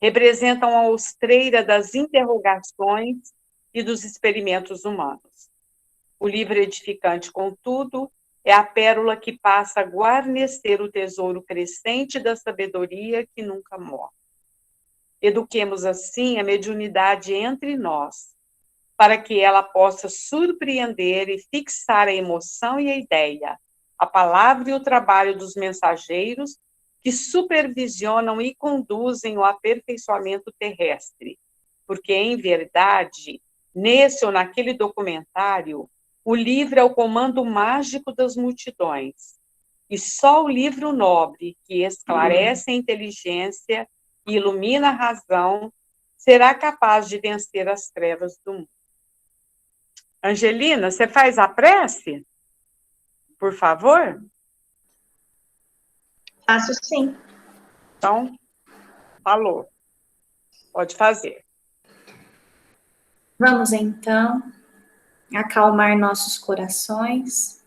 representam a ostreira das interrogações e dos experimentos humanos. O livro edificante, contudo, é a pérola que passa a guarnecer o tesouro crescente da sabedoria que nunca morre. Eduquemos, assim, a mediunidade entre nós, para que ela possa surpreender e fixar a emoção e a ideia, a palavra e o trabalho dos mensageiros que supervisionam e conduzem o aperfeiçoamento terrestre. Porque, em verdade, nesse ou naquele documentário, o livro é o comando mágico das multidões. E só o livro nobre, que esclarece a inteligência e ilumina a razão, será capaz de vencer as trevas do mundo. Angelina, você faz a prece? Por favor? Faço sim. Então, falou. Pode fazer. Vamos, então, acalmar nossos corações,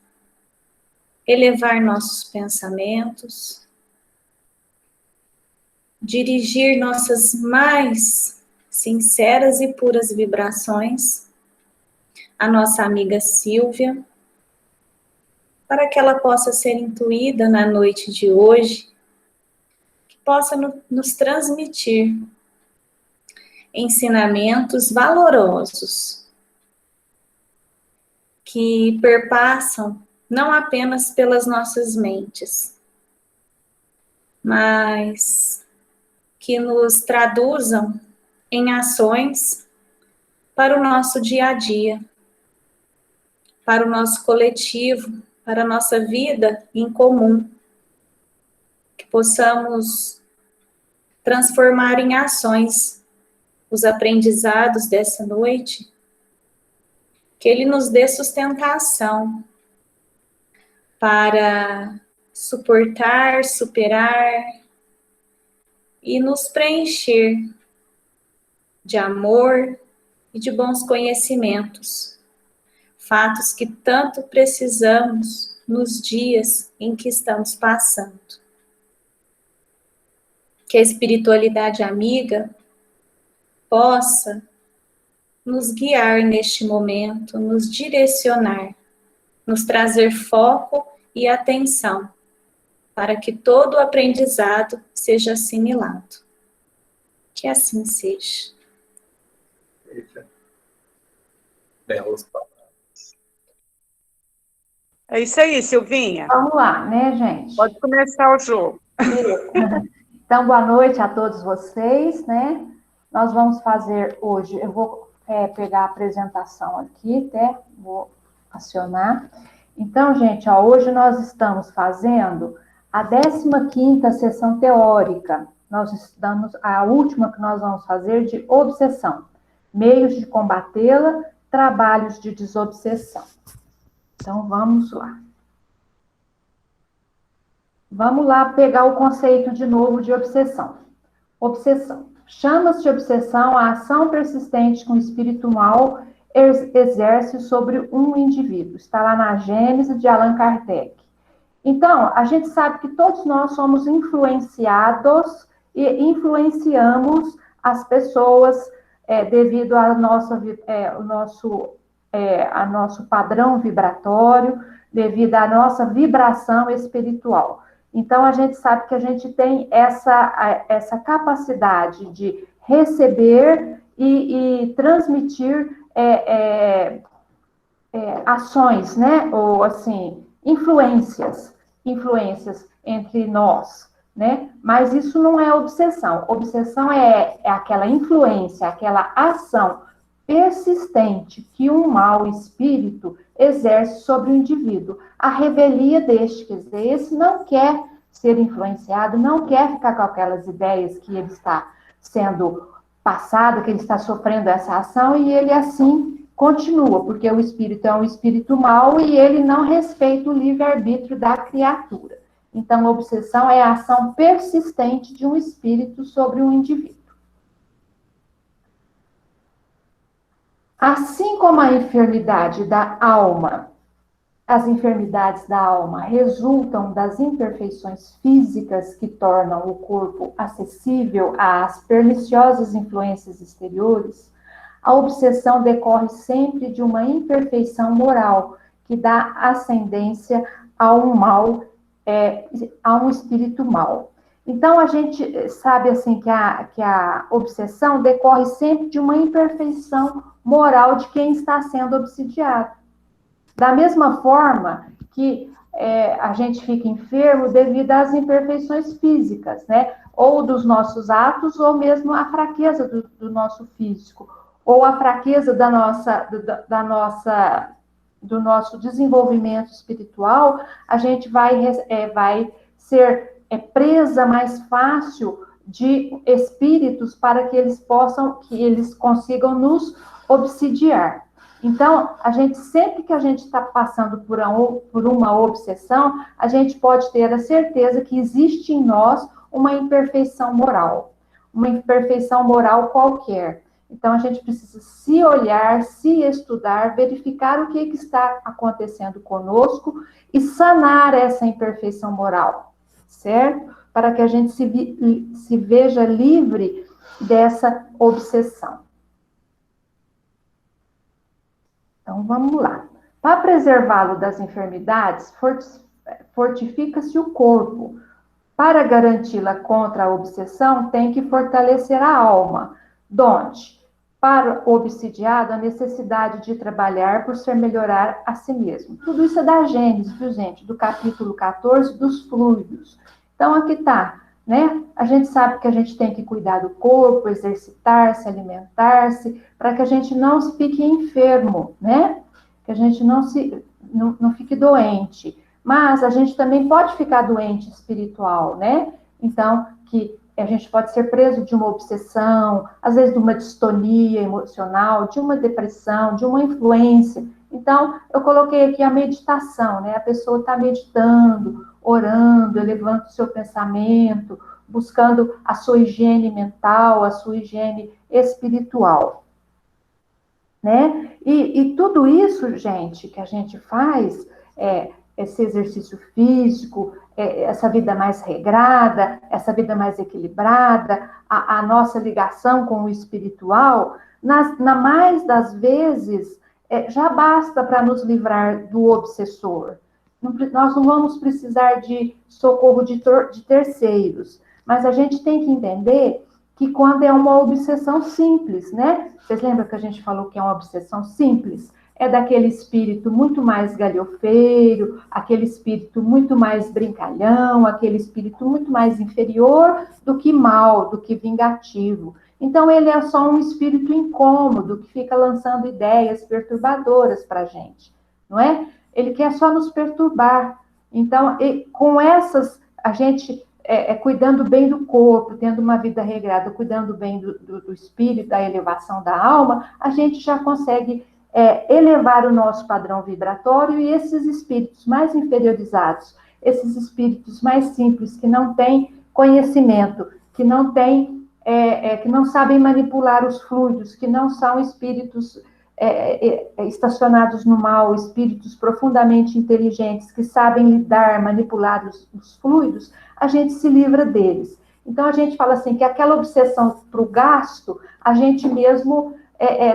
elevar nossos pensamentos, dirigir nossas mais sinceras e puras vibrações à nossa amiga Silvia, para que ela possa ser intuída na noite de hoje, que possa nos transmitir ensinamentos valorosos, que perpassam não apenas pelas nossas mentes, mas que nos traduzam em ações para o nosso dia a dia, para o nosso coletivo, para a nossa vida em comum, que possamos transformar em ações os aprendizados dessa noite, que Ele nos dê sustentação para suportar, superar e nos preencher de amor e de bons conhecimentos, fatos que tanto precisamos nos dias em que estamos passando. Que a espiritualidade amiga possa nos guiar neste momento, nos direcionar, nos trazer foco e atenção, para que todo o aprendizado seja assimilado. Que assim seja. Belas palavras. É isso aí, Silvinha. Vamos lá, né, gente? Pode começar o jogo. Então, boa noite a todos vocês, né? Nós vamos fazer hoje, eu vou pegar a apresentação aqui, até vou acionar. Então, gente, ó, hoje nós estamos fazendo a 15ª sessão teórica. Nós estamos, a última que nós vamos fazer de obsessão. Meios de combatê-la, trabalhos de desobsessão. Então, vamos lá. Vamos lá pegar o conceito de novo de obsessão. Obsessão. Chama-se de obsessão a ação persistente que o espírito mal exerce sobre um indivíduo. Está lá na Gênese de Allan Kardec. Então, a gente sabe que todos nós somos influenciados e influenciamos as pessoas devido ao nosso padrão vibratório, devido à nossa vibração espiritual. Então, a gente sabe que a gente tem essa capacidade de receber e transmitir ações, né? Ou, assim, influências entre nós, né? Mas isso não é obsessão. Obsessão é aquela influência, aquela ação persistente que um mau espírito exerce sobre o indivíduo. A revelia deste, quer dizer, esse não quer ser influenciado, não quer ficar com aquelas ideias que ele está sendo passado, que ele está sofrendo essa ação, e ele assim continua, porque o espírito é um espírito mau e ele não respeita o livre-arbítrio da criatura. Então, a obsessão é a ação persistente de um espírito sobre um indivíduo. Assim como a enfermidade da alma as enfermidades da alma resultam das imperfeições físicas que tornam o corpo acessível às perniciosas influências exteriores, a obsessão decorre sempre de uma imperfeição moral que dá ascendência a um mal, a um espírito mau. Então, a gente sabe assim que a obsessão decorre sempre de uma imperfeição moral de quem está sendo obsidiado. Da mesma forma que a gente fica enfermo devido às imperfeições físicas, né? Ou dos nossos atos, ou mesmo a fraqueza do nosso físico, ou a fraqueza do nosso desenvolvimento espiritual, a gente vai ser presa mais fácil de espíritos para que eles consigam nos obsidiar. Então, sempre que a gente está passando por uma obsessão, a gente pode ter a certeza que existe em nós uma imperfeição moral qualquer. Então, a gente precisa se olhar, se estudar, verificar o que está acontecendo conosco e sanar essa imperfeição moral, certo? Para que a gente se veja livre dessa obsessão. Então, vamos lá. Para preservá-lo das enfermidades, fortifica-se o corpo. Para garanti-la contra a obsessão, tem que fortalecer a alma. Donde? Para o obsidiado, a necessidade de trabalhar por se melhorar a si mesmo. Tudo isso é da Gênesis, viu, gente? Do capítulo 14, dos fluidos. Então, aqui está, né? A gente sabe que a gente tem que cuidar do corpo, exercitar-se, alimentar-se, para que a gente não fique enfermo, né? Que a gente não fique doente. Mas a gente também pode ficar doente espiritual, né? Então, que a gente pode ser preso de uma obsessão, às vezes de uma distonia emocional, de uma depressão, de uma influência. Então, eu coloquei aqui a meditação, né? A pessoa está meditando, orando, elevando o seu pensamento, buscando a sua higiene mental, a sua higiene espiritual, né? E tudo isso, gente, que a gente faz, esse exercício físico, essa vida mais regrada, essa vida mais equilibrada, a nossa ligação com o espiritual, na mais das vezes, já basta para nos livrar do obsessor. Nós não vamos precisar de socorro de terceiros, mas a gente tem que entender que quando é uma obsessão simples, né? Vocês lembram que a gente falou que é uma obsessão simples? É daquele espírito muito mais galhofeiro, aquele espírito muito mais brincalhão, aquele espírito muito mais inferior do que mal, do que vingativo. Então, ele é só um espírito incômodo que fica lançando ideias perturbadoras para a gente, não é? Ele quer só nos perturbar. Então, com essas, a gente cuidando bem do corpo, tendo uma vida regrada, cuidando bem do espírito, da elevação da alma, a gente já consegue elevar o nosso padrão vibratório e esses espíritos mais inferiorizados, esses espíritos mais simples, que não têm conhecimento, que não têm, que não sabem manipular os fluidos, que não são espíritos estacionados no mal, espíritos profundamente inteligentes, que sabem lidar, manipular os fluidos, a gente se livra deles. Então, a gente fala assim, que aquela obsessão para o gasto, a gente mesmo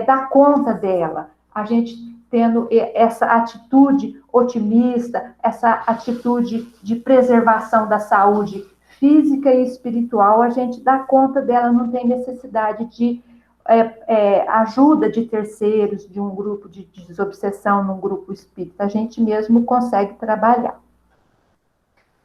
dá conta dela. A gente tendo essa atitude otimista, essa atitude de preservação da saúde física e espiritual, a gente dá conta dela, não tem necessidade de ajuda de terceiros, de um grupo de desobsessão, num grupo espírita. A gente mesmo consegue trabalhar.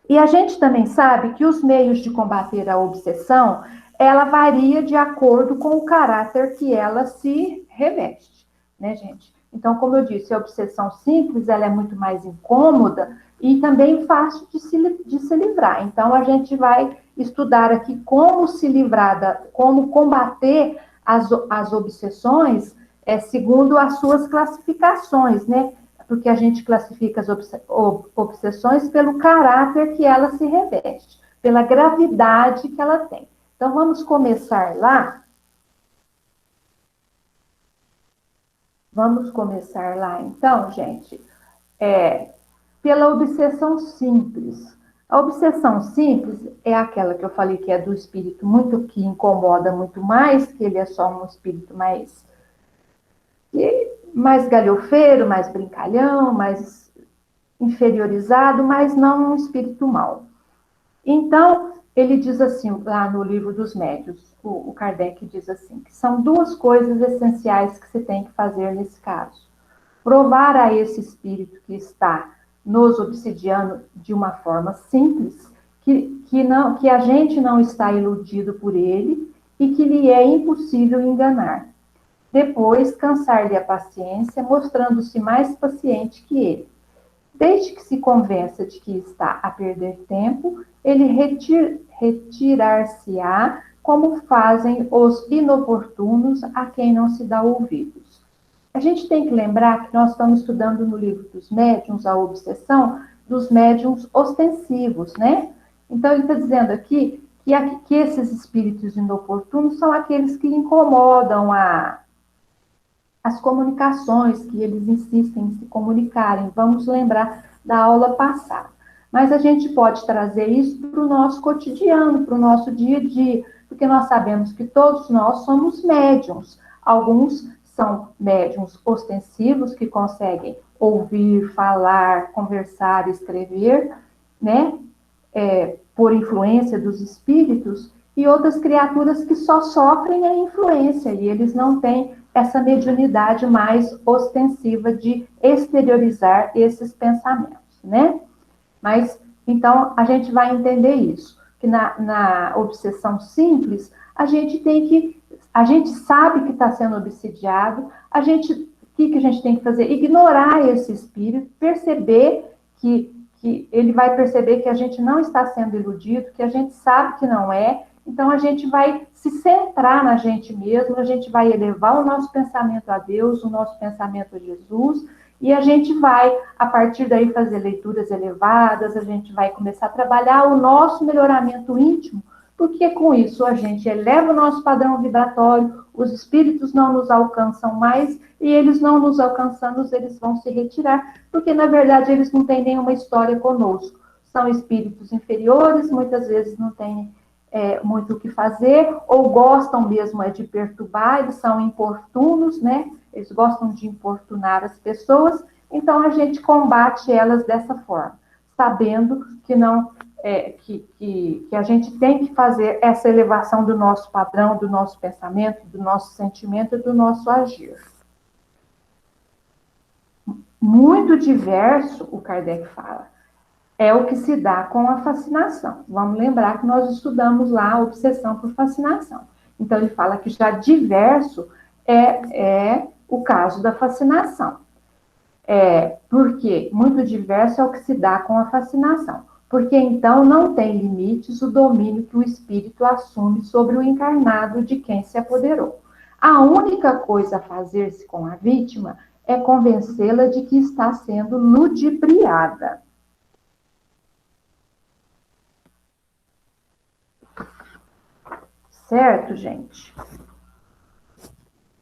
E a gente também sabe que os meios de combater a obsessão, ela varia de acordo com o caráter que ela se reveste, né, gente? Então, como eu disse, a obsessão simples, ela é muito mais incômoda e também fácil de se livrar. Então, a gente vai estudar aqui como se livrar, como combater as obsessões, segundo as suas classificações, né? Porque a gente classifica as obsessões pelo caráter que ela se reveste, pela gravidade que ela tem. Então, vamos começar lá. Vamos começar lá, então, gente, pela obsessão simples. A obsessão simples é aquela que eu falei que é do espírito muito que incomoda muito mais, que ele é só um espírito mais galhofeiro, mais brincalhão, mais inferiorizado, mas não um espírito mau. Então, ele diz assim, lá no livro dos médiuns, o Kardec diz assim, que são duas coisas essenciais que se tem que fazer nesse caso. Provar a esse espírito que está nos obsidiando de uma forma simples, que a gente não está iludido por ele e que lhe é impossível enganar. Depois, cansar-lhe a paciência, mostrando-se mais paciente que ele. Desde que se convença de que está a perder tempo, ele retirar-se-á, como fazem os inoportunos a quem não se dá ouvidos. A gente tem que lembrar que nós estamos estudando no livro dos médiuns a obsessão dos médiuns ostensivos, né? Então, ele está dizendo aqui que esses espíritos inoportunos são aqueles que incomodam as comunicações, que eles insistem em se comunicarem. Vamos lembrar da aula passada. Mas a gente pode trazer isso para o nosso cotidiano, para o nosso dia a dia, porque nós sabemos que todos nós somos médiuns. Alguns são médiuns ostensivos, que conseguem ouvir, falar, conversar, escrever, né? Por influência dos espíritos, e outras criaturas que só sofrem a influência, e eles não têm essa mediunidade mais ostensiva de exteriorizar esses pensamentos, né? Mas, então, a gente vai entender isso, que na obsessão simples, a gente sabe que está sendo obsidiado, o que a gente tem que fazer? Ignorar esse espírito, perceber que ele vai perceber que a gente não está sendo iludido, que a gente sabe que não é, então a gente vai se centrar na gente mesmo, a gente vai elevar o nosso pensamento a Deus, o nosso pensamento a Jesus, e a gente vai, a partir daí, fazer leituras elevadas, a gente vai começar a trabalhar o nosso melhoramento íntimo, porque com isso a gente eleva o nosso padrão vibratório, os espíritos não nos alcançam mais, e eles não nos alcançando, eles vão se retirar, porque na verdade eles não têm nenhuma história conosco. São espíritos inferiores, muitas vezes não têm muito o que fazer, ou gostam mesmo de perturbar, eles são importunos, né? Eles gostam de importunar as pessoas, então a gente combate elas dessa forma, sabendo que não que a gente tem que fazer essa elevação do nosso padrão, do nosso pensamento, do nosso sentimento e do nosso agir. Muito diverso, o Kardec fala, é o que se dá com a fascinação. Vamos lembrar que nós estudamos lá a obsessão por fascinação. Então, ele fala que já diverso é o caso da fascinação. Porque muito diverso é o que se dá com a fascinação. Porque então não tem limites o domínio que o espírito assume sobre o encarnado de quem se apoderou. A única coisa a fazer-se com a vítima é convencê-la de que está sendo ludibriada. Certo, gente?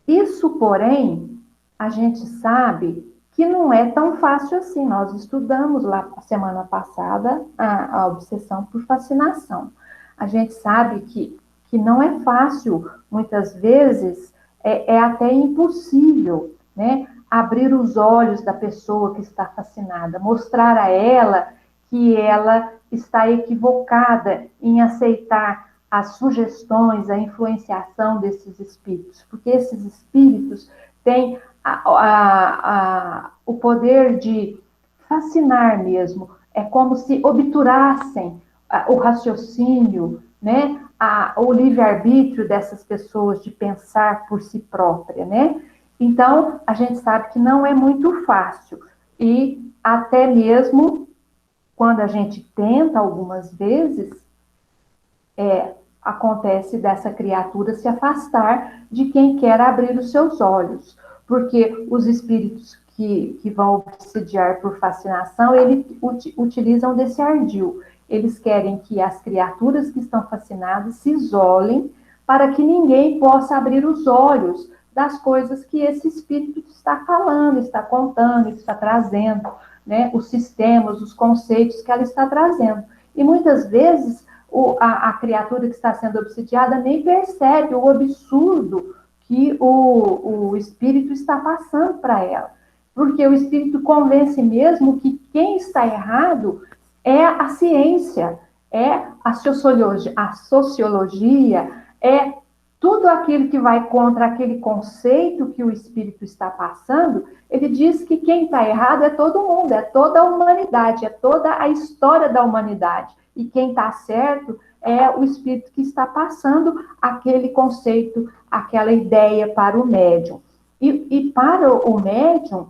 Isso, porém, a gente sabe que não é tão fácil assim. Nós estudamos lá semana passada a obsessão por fascinação. A gente sabe que não é fácil, muitas vezes é até impossível, né? Abrir os olhos da pessoa que está fascinada, mostrar a ela que ela está equivocada em aceitar as sugestões, a influenciação desses espíritos, porque esses espíritos têm o poder de fascinar mesmo, é como se obturassem o raciocínio, né? O livre-arbítrio dessas pessoas de pensar por si própria, né? Então, a gente sabe que não é muito fácil, e até mesmo quando a gente tenta algumas vezes, acontece dessa criatura se afastar de quem quer abrir os seus olhos, porque os espíritos que vão obsidiar por fascinação, eles utilizam desse ardil. Eles querem que as criaturas que estão fascinadas se isolem para que ninguém possa abrir os olhos das coisas que esse espírito está falando, está contando, está trazendo, né, os sistemas, os conceitos que ela está trazendo. E muitas vezes a criatura que está sendo obsidiada nem percebe o absurdo que o espírito está passando para ela. Porque o espírito convence mesmo que quem está errado é a ciência, é a sociologia, é tudo aquilo que vai contra aquele conceito que o espírito está passando. Ele diz que quem está errado é todo mundo, é toda a humanidade, é toda a história da humanidade. E quem está certo é o espírito que está passando aquele conceito, aquela ideia para o médium. E para o médium,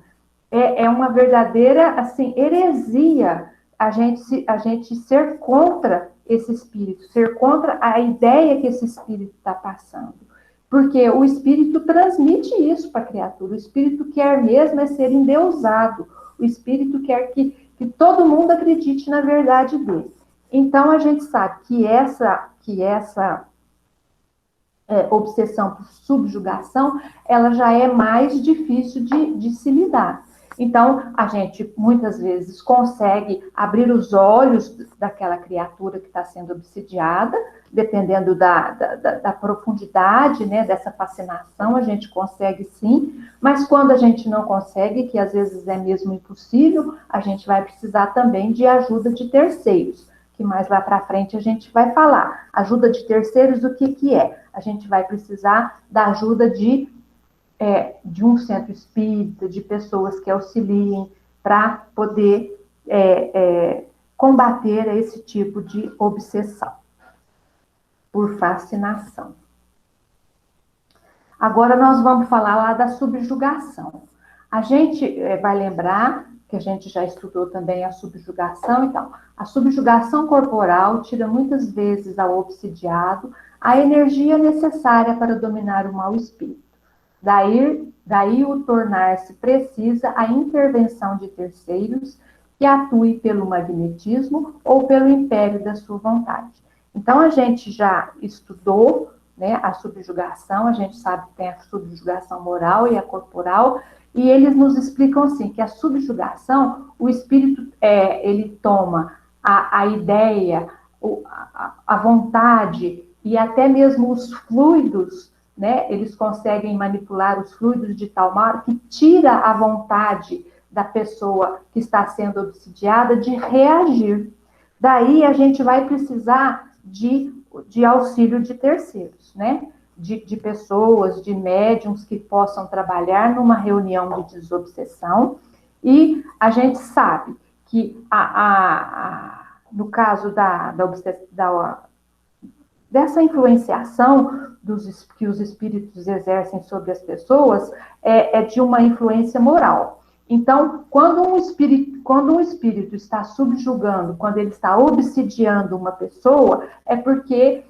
é uma verdadeira, assim, heresia a gente ser contra esse espírito, ser contra a ideia que esse espírito está passando. Porque o espírito transmite isso para a criatura. O espírito quer mesmo é ser endeusado. O espírito quer que todo mundo acredite na verdade dele. Então, a gente sabe que essa obsessão por subjugação, ela já é mais difícil de se lidar. Então, a gente, muitas vezes, consegue abrir os olhos daquela criatura que está sendo obsidiada, dependendo da profundidade, né, dessa fascinação, a gente consegue sim, mas quando a gente não consegue, que às vezes é mesmo impossível, a gente vai precisar também de ajuda de terceiros, que mais lá para frente a gente vai falar. Ajuda de terceiros, o que é? A gente vai precisar da ajuda de um centro espírita, de pessoas que auxiliem para poder combater esse tipo de obsessão por fascinação. Agora nós vamos falar lá da subjugação. A gente vai lembrar que a gente já estudou também a subjugação. Então, a subjugação corporal tira muitas vezes ao obsidiado a energia necessária para dominar o mau espírito. Daí o tornar-se precisa a intervenção de terceiros que atuem pelo magnetismo ou pelo império da sua vontade. Então, a gente já estudou, né, a subjugação, a gente sabe que tem a subjugação moral e a corporal, e eles nos explicam assim, que a subjugação, o espírito, ele toma a ideia, a vontade e até mesmo os fluidos, né, eles conseguem manipular os fluidos de tal modo que tira a vontade da pessoa que está sendo obsidiada de reagir. Daí a gente vai precisar de auxílio de terceiros, né? De pessoas, de médiums que possam trabalhar numa reunião de desobsessão. E a gente sabe que no caso dessa influenciação que os espíritos exercem sobre as pessoas, é de uma influência moral. Então, quando um espírito está subjugando, quando ele está obsidiando uma pessoa, é porque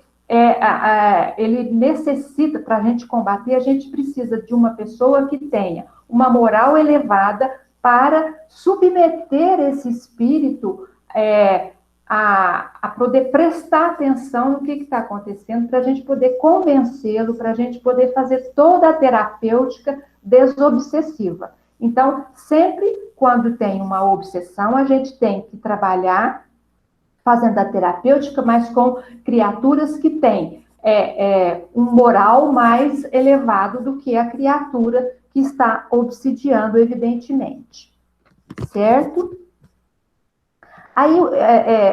ele necessita, para a gente combater, a gente precisa de uma pessoa que tenha uma moral elevada para submeter esse espírito a poder prestar atenção no que está acontecendo, para a gente poder convencê-lo, para a gente poder fazer toda a terapêutica desobsessiva. Então, sempre quando tem uma obsessão, a gente tem que trabalhar fazendo a terapêutica, mas com criaturas que têm um moral mais elevado do que a criatura que está obsidiando, evidentemente. Certo? Aí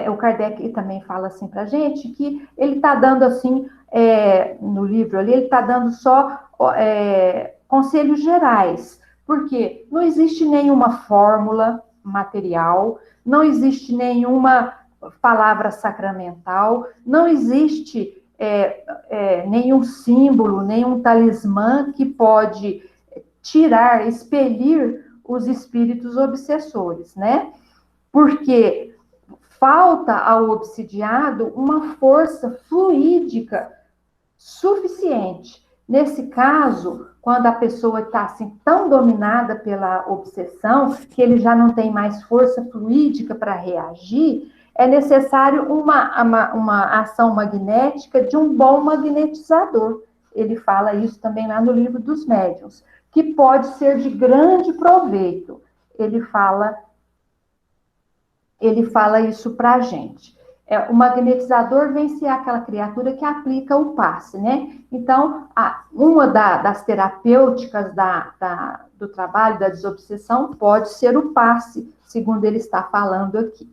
o Kardec também fala assim para a gente que ele está dando assim, no livro ali, ele está dando só conselhos gerais, porque não existe nenhuma fórmula material, não existe nenhuma palavra sacramental, não existe nenhum símbolo, nenhum talismã que pode tirar, expelir os espíritos obsessores, né? Porque falta ao obsidiado uma força fluídica suficiente. Nesse caso, quando a pessoa está assim, tão dominada pela obsessão, que ele já não tem mais força fluídica para reagir, é necessário uma ação magnética de um bom magnetizador. Ele fala isso também lá no Livro dos Médiuns, que pode ser de grande proveito. Ele fala ele fala isso para a gente. O magnetizador vem ser aquela criatura que aplica o passe, né? Então, uma das terapêuticas do trabalho da desobsessão pode ser o passe, segundo ele está falando aqui.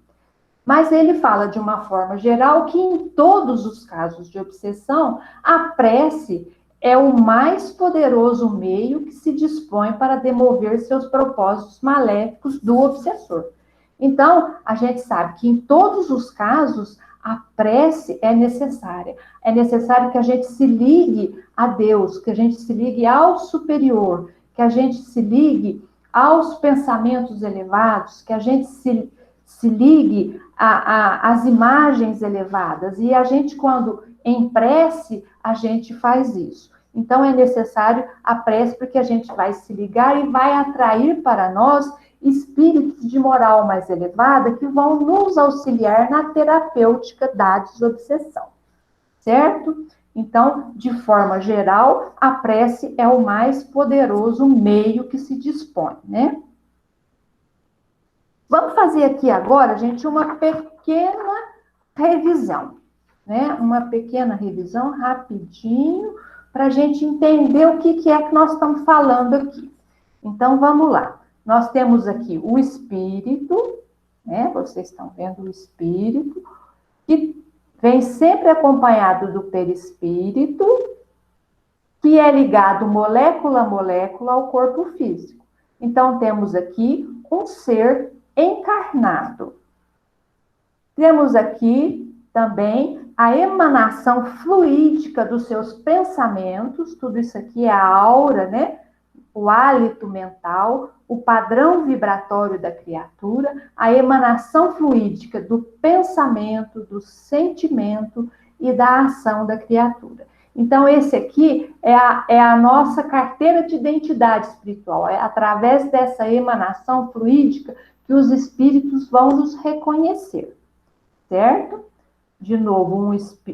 Mas ele fala de uma forma geral que em todos os casos de obsessão, a prece é o mais poderoso meio que se dispõe para demover seus propósitos maléficos do obsessor. Então, a gente sabe que em todos os casos, a prece é necessária. É necessário que a gente se ligue a Deus, que a gente se ligue ao superior, que a gente se ligue aos pensamentos elevados, que a gente se ligue às imagens elevadas. E a gente, quando em prece, a gente faz isso. Então, é necessário a prece, porque a gente vai se ligar e vai atrair para nós espíritos de moral mais elevada que vão nos auxiliar na terapêutica da desobsessão, certo? Então, de forma geral, a prece é o mais poderoso meio que se dispõe, né? Vamos fazer aqui agora, gente, uma pequena revisão, né? Uma pequena revisão rapidinho para a gente entender o que é que nós estamos falando aqui. Então, vamos lá. Nós temos aqui o espírito, né? Vocês estão vendo o espírito, que vem sempre acompanhado do perispírito, que é ligado molécula a molécula ao corpo físico. Então, temos aqui um ser encarnado. Temos aqui também a emanação fluídica dos seus pensamentos, tudo isso aqui é a aura, né? O hálito mental, o padrão vibratório da criatura, a emanação fluídica do pensamento, do sentimento e da ação da criatura. Então, esse aqui é a nossa carteira de identidade espiritual. É através dessa emanação fluídica que os espíritos vão nos reconhecer, certo? De novo,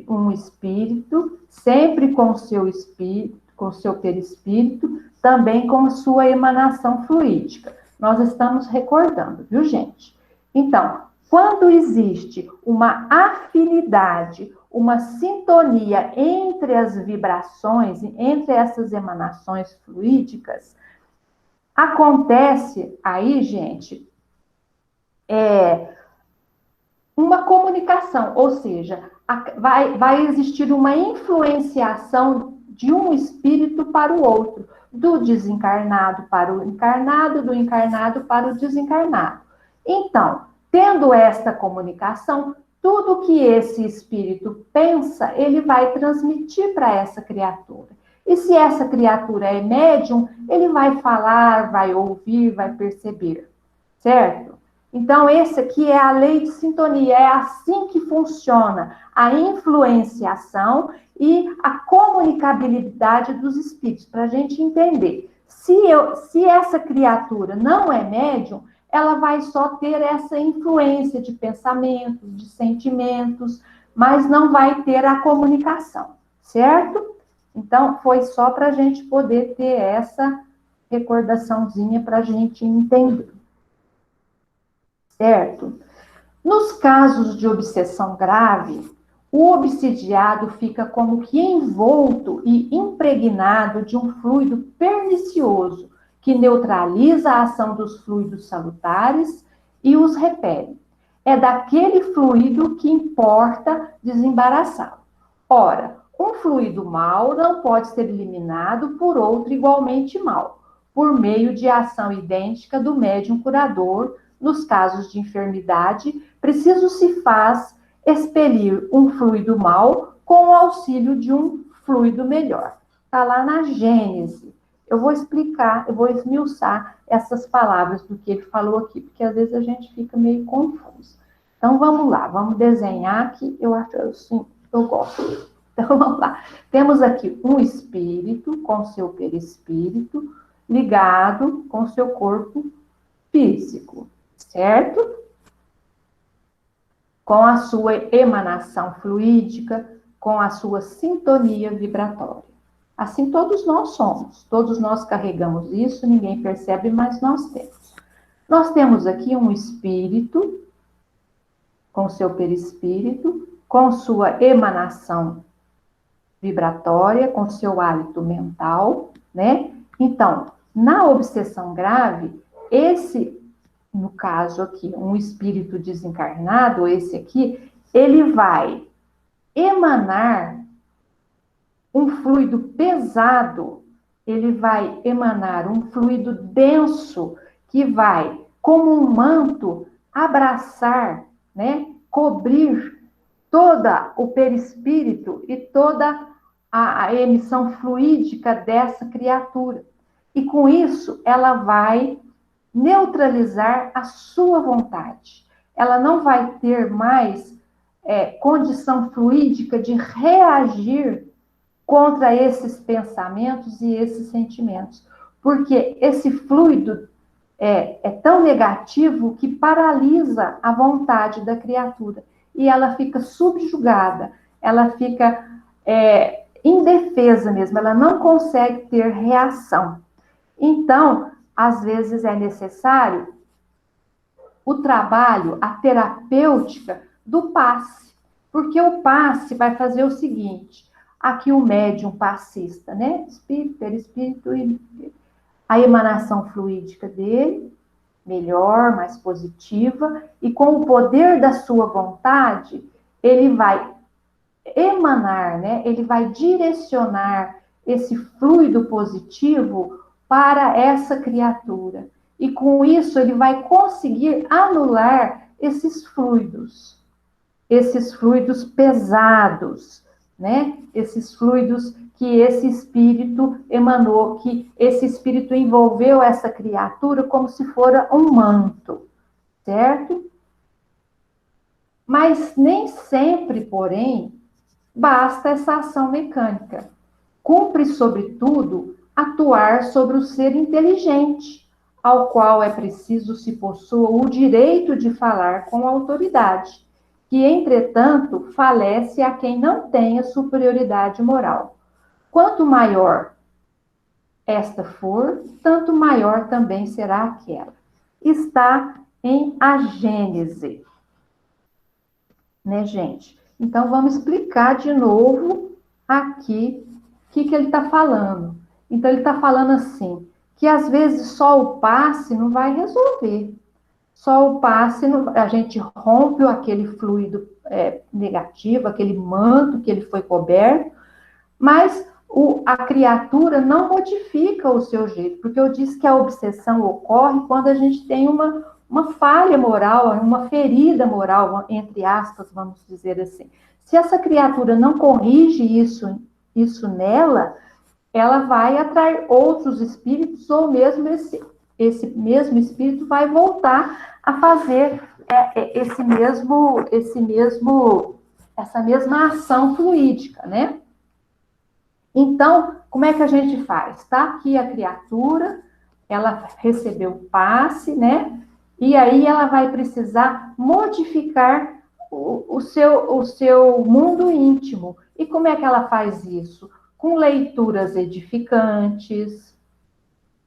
um espírito, sempre com o seu espírito, com o seu perispírito, também com a sua emanação fluídica. Nós estamos recordando, viu, gente? Então, quando existe uma afinidade, uma sintonia entre as vibrações, entre essas emanações fluídicas, acontece aí, gente, uma comunicação, ou seja, vai existir uma influenciação de um espírito para o outro, do desencarnado para o encarnado, do encarnado para o desencarnado. Então, tendo esta comunicação, tudo que esse espírito pensa, ele vai transmitir para essa criatura. E se essa criatura é médium, ele vai falar, vai ouvir, vai perceber, certo? Então, esse aqui é a lei de sintonia, é assim que funciona a influenciação e a comunicabilidade dos espíritos, para a gente entender. Se essa criatura não é médium, ela vai só ter essa influência de pensamentos, de sentimentos, mas não vai ter a comunicação, certo? Então, foi só para a gente poder ter essa recordaçãozinha para a gente entender. Certo? Nos casos de obsessão grave, o obsidiado fica como que envolto e impregnado de um fluido pernicioso que neutraliza a ação dos fluidos salutares e os repele. É daquele fluido que importa desembaraçá-lo. Ora, um fluido mau não pode ser eliminado por outro igualmente mau, por meio de ação idêntica do médium curador. Nos casos de enfermidade, preciso se faz expelir um fluido mau com o auxílio de um fluido melhor. Está lá na Gênese. Eu vou explicar, eu vou esmiuçar essas palavras do que ele falou aqui, porque às vezes a gente fica meio confuso. Então, vamos lá, vamos desenhar que eu acho assim, eu gosto. Então, vamos lá. Temos aqui um espírito com seu perispírito ligado com seu corpo físico. Certo? Com a sua emanação fluídica, com a sua sintonia vibratória. Assim todos nós somos, todos nós carregamos isso, ninguém percebe, mas nós temos. Nós temos aqui um espírito com seu perispírito, com sua emanação vibratória, com seu hálito mental, né? Então, na obsessão grave, esse, no caso aqui, um espírito desencarnado, esse aqui, ele vai emanar um fluido pesado, ele vai emanar um fluido denso, que vai, como um manto, abraçar, né? Cobrir toda o perispírito e toda a emissão fluídica dessa criatura. E com isso, ela vai neutralizar a sua vontade. Ela não vai ter mais condição fluídica de reagir contra esses pensamentos e esses sentimentos. Porque esse fluido é tão negativo que paralisa a vontade da criatura. E ela fica subjugada, ela fica indefesa mesmo, ela não consegue ter reação. Então, às vezes é necessário o trabalho, a terapêutica do passe, porque o passe vai fazer o seguinte, aqui o médium passista, né? Espírito, perispírito e a emanação fluídica dele, melhor, mais positiva, e com o poder da sua vontade, ele vai emanar, né? Ele vai direcionar esse fluido positivo para essa criatura. E com isso ele vai conseguir anular esses fluidos pesados, né? Esses fluidos que esse espírito emanou, que esse espírito envolveu essa criatura como se fora um manto, certo? Mas nem sempre, porém, basta essa ação mecânica. Cumpre, sobretudo, atuar sobre o ser inteligente, ao qual é preciso se possua o direito de falar com autoridade, que, entretanto, falece a quem não tenha superioridade moral. Quanto maior esta for, tanto maior também será aquela. Está em a Gênese. Né, gente? Então, vamos explicar de novo aqui o que ele está falando. Então, ele está falando assim, que às vezes só o passe não vai resolver. Só o passe, a gente rompe aquele fluido negativo, aquele manto que ele foi coberto, mas a criatura não modifica o seu jeito, porque eu disse que a obsessão ocorre quando a gente tem uma falha moral, uma ferida moral, entre aspas, vamos dizer assim. Se essa criatura não corrige isso nela, ela vai atrair outros espíritos, ou mesmo esse mesmo espírito vai voltar a fazer essa mesma ação fluídica, né? Então, como é que a gente faz? Está aqui a criatura, ela recebeu o passe, né? E aí ela vai precisar modificar o seu mundo íntimo. E como é que ela faz isso? Com leituras edificantes,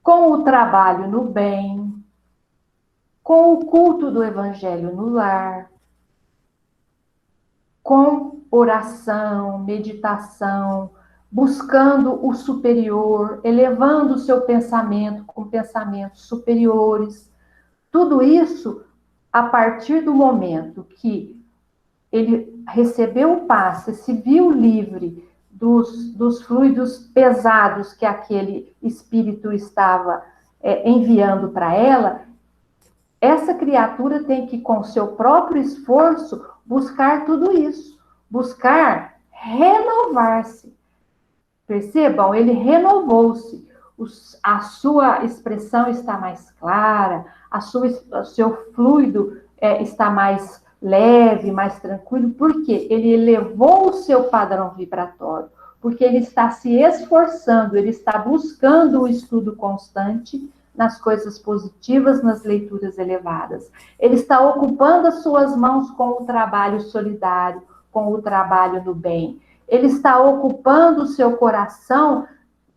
com o trabalho no bem, com o culto do evangelho no lar, com oração, meditação, buscando o superior, elevando o seu pensamento com pensamentos superiores. Tudo isso a partir do momento que ele recebeu o passe, se viu livre dos fluidos pesados que aquele espírito estava enviando para ela, essa criatura tem que, com seu próprio esforço, buscar tudo isso, buscar renovar-se. Percebam, ele renovou-se, a sua expressão está mais clara, o seu fluido está mais leve, mais tranquilo, porque ele elevou o seu padrão vibratório, porque ele está se esforçando, ele está buscando o estudo constante nas coisas positivas, nas leituras elevadas. Ele está ocupando as suas mãos com o trabalho solidário, com o trabalho no bem. Ele está ocupando o seu coração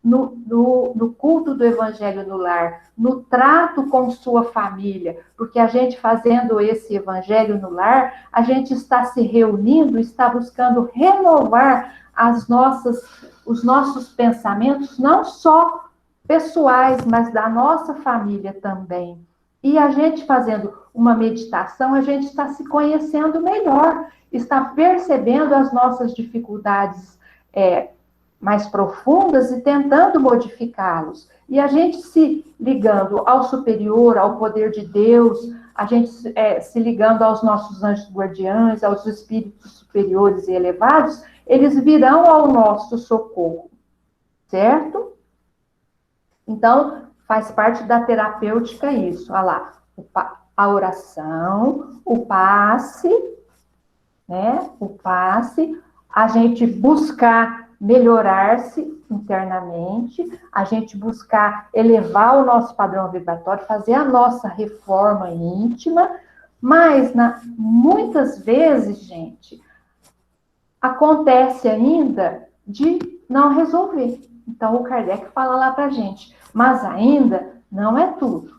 no culto do evangelho no lar, no trato com sua família, porque a gente fazendo esse evangelho no lar, a gente está se reunindo, está buscando renovar os nossos pensamentos, não só pessoais, mas da nossa família também. E a gente fazendo uma meditação, a gente está se conhecendo melhor, está percebendo as nossas dificuldades mais profundas e tentando modificá-los. E a gente se ligando ao superior, ao poder de Deus, a gente se ligando aos nossos anjos guardiães, aos espíritos superiores e elevados, eles virão ao nosso socorro, certo? Então, faz parte da terapêutica isso. Olha lá, a oração, o passe, né? O passe, a gente buscar melhorar-se internamente, a gente buscar elevar o nosso padrão vibratório, fazer a nossa reforma íntima, mas muitas vezes, gente, acontece ainda de não resolver. Então, o Kardec fala lá pra gente, mas ainda não é tudo.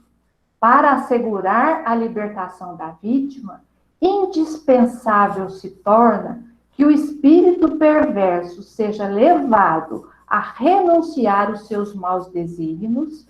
Para assegurar a libertação da vítima, indispensável se torna que o espírito perverso seja levado a renunciar os seus maus desígnios,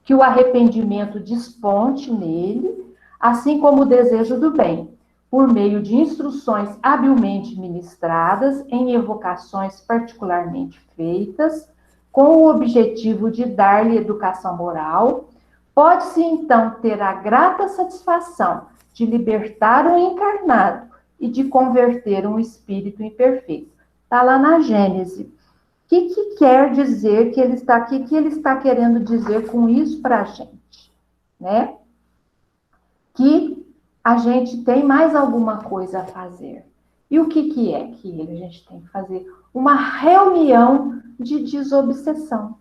que o arrependimento desponte nele, assim como o desejo do bem, por meio de instruções habilmente ministradas em evocações particularmente feitas, com o objetivo de dar-lhe educação moral, pode-se então ter a grata satisfação de libertar o encarnado e de converter um espírito imperfeito. Está lá na Gênese. O que quer dizer que ele está aqui? O que ele está querendo dizer com isso para a gente? Né? Que a gente tem mais alguma coisa a fazer. E o que é que a gente tem que fazer? Uma reunião de desobsessão,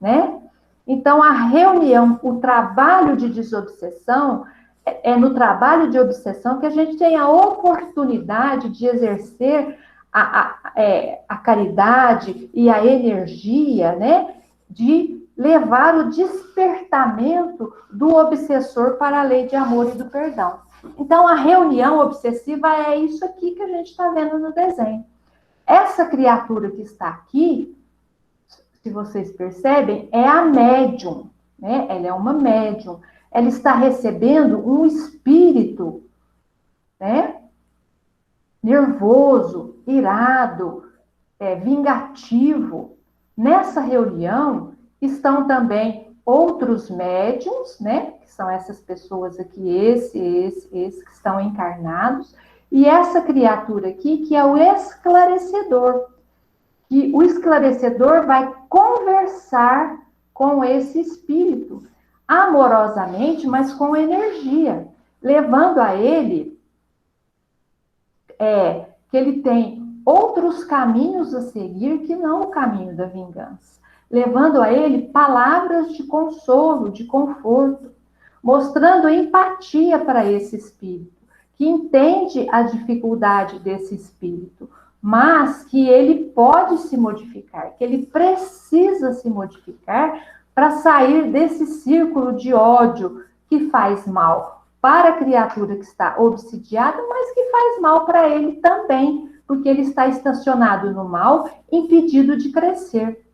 né? Então, a reunião, o trabalho de desobsessão, é no trabalho de obsessão que a gente tem a oportunidade de exercer a caridade e a energia, né? De levar o despertamento do obsessor para a lei de amor e do perdão. Então, a reunião obsessiva é isso aqui que a gente está vendo no desenho. Essa criatura que está aqui, se vocês percebem, é a médium, né? Ela é uma médium. Ela está recebendo um espírito, né? Nervoso, irado, vingativo. Nessa reunião estão também outros médiums, né? Que são essas pessoas aqui, esse, que estão encarnados, e essa criatura aqui, que é o esclarecedor. Que o esclarecedor vai conversar com esse espírito, amorosamente, mas com energia, levando a ele que ele tem outros caminhos a seguir que não o caminho da vingança, levando a ele palavras de consolo, de conforto, mostrando empatia para esse espírito, que entende a dificuldade desse espírito, mas que ele pode se modificar, que ele precisa se modificar para sair desse círculo de ódio que faz mal para a criatura que está obsidiada, mas que faz mal para ele também, porque ele está estacionado no mal, impedido de crescer.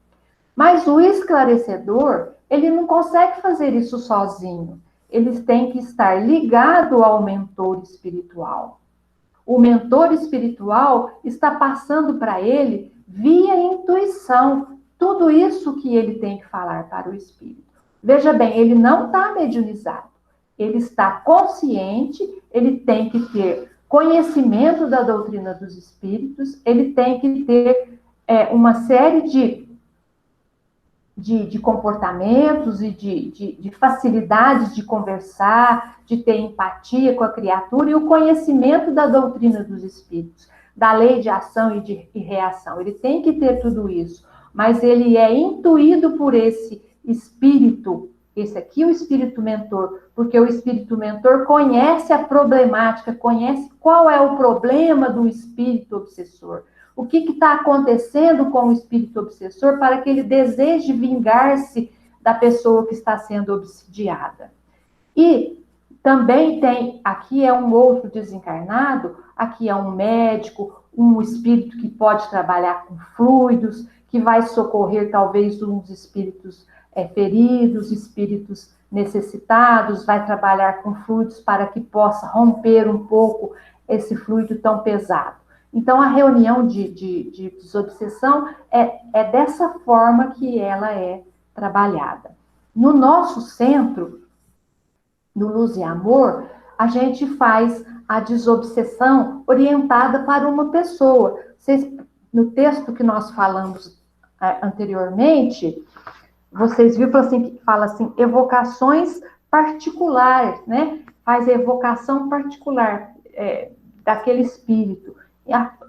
Mas o esclarecedor, ele não consegue fazer isso sozinho. Ele tem que estar ligado ao mentor espiritual. O mentor espiritual está passando para ele, via intuição, tudo isso que ele tem que falar para o espírito. Veja bem, ele não está mediunizado. Ele está consciente, ele tem que ter conhecimento da doutrina dos espíritos, ele tem que ter uma série de comportamentos e de facilidades de conversar, de ter empatia com a criatura e o conhecimento da doutrina dos espíritos, da lei de ação e de reação. Ele tem que ter tudo isso, mas ele é intuído por esse espírito, esse aqui é o espírito mentor, porque o espírito mentor conhece a problemática, conhece qual é o problema do espírito obsessor. o que está acontecendo com o espírito obsessor para que ele deseje vingar-se da pessoa que está sendo obsidiada. E também tem, aqui é um outro desencarnado, aqui é um médico, um espírito que pode trabalhar com fluidos, que vai socorrer talvez uns espíritos feridos, espíritos necessitados, vai trabalhar com fluidos para que possa romper um pouco esse fluido tão pesado. Então, a reunião de desobsessão é dessa forma que ela é trabalhada. No nosso centro, no Luz e Amor, a gente faz a desobsessão orientada para uma pessoa. No texto que nós falamos anteriormente, vocês viram que fala assim, evocações particulares, né? Faz a evocação particular daquele espírito.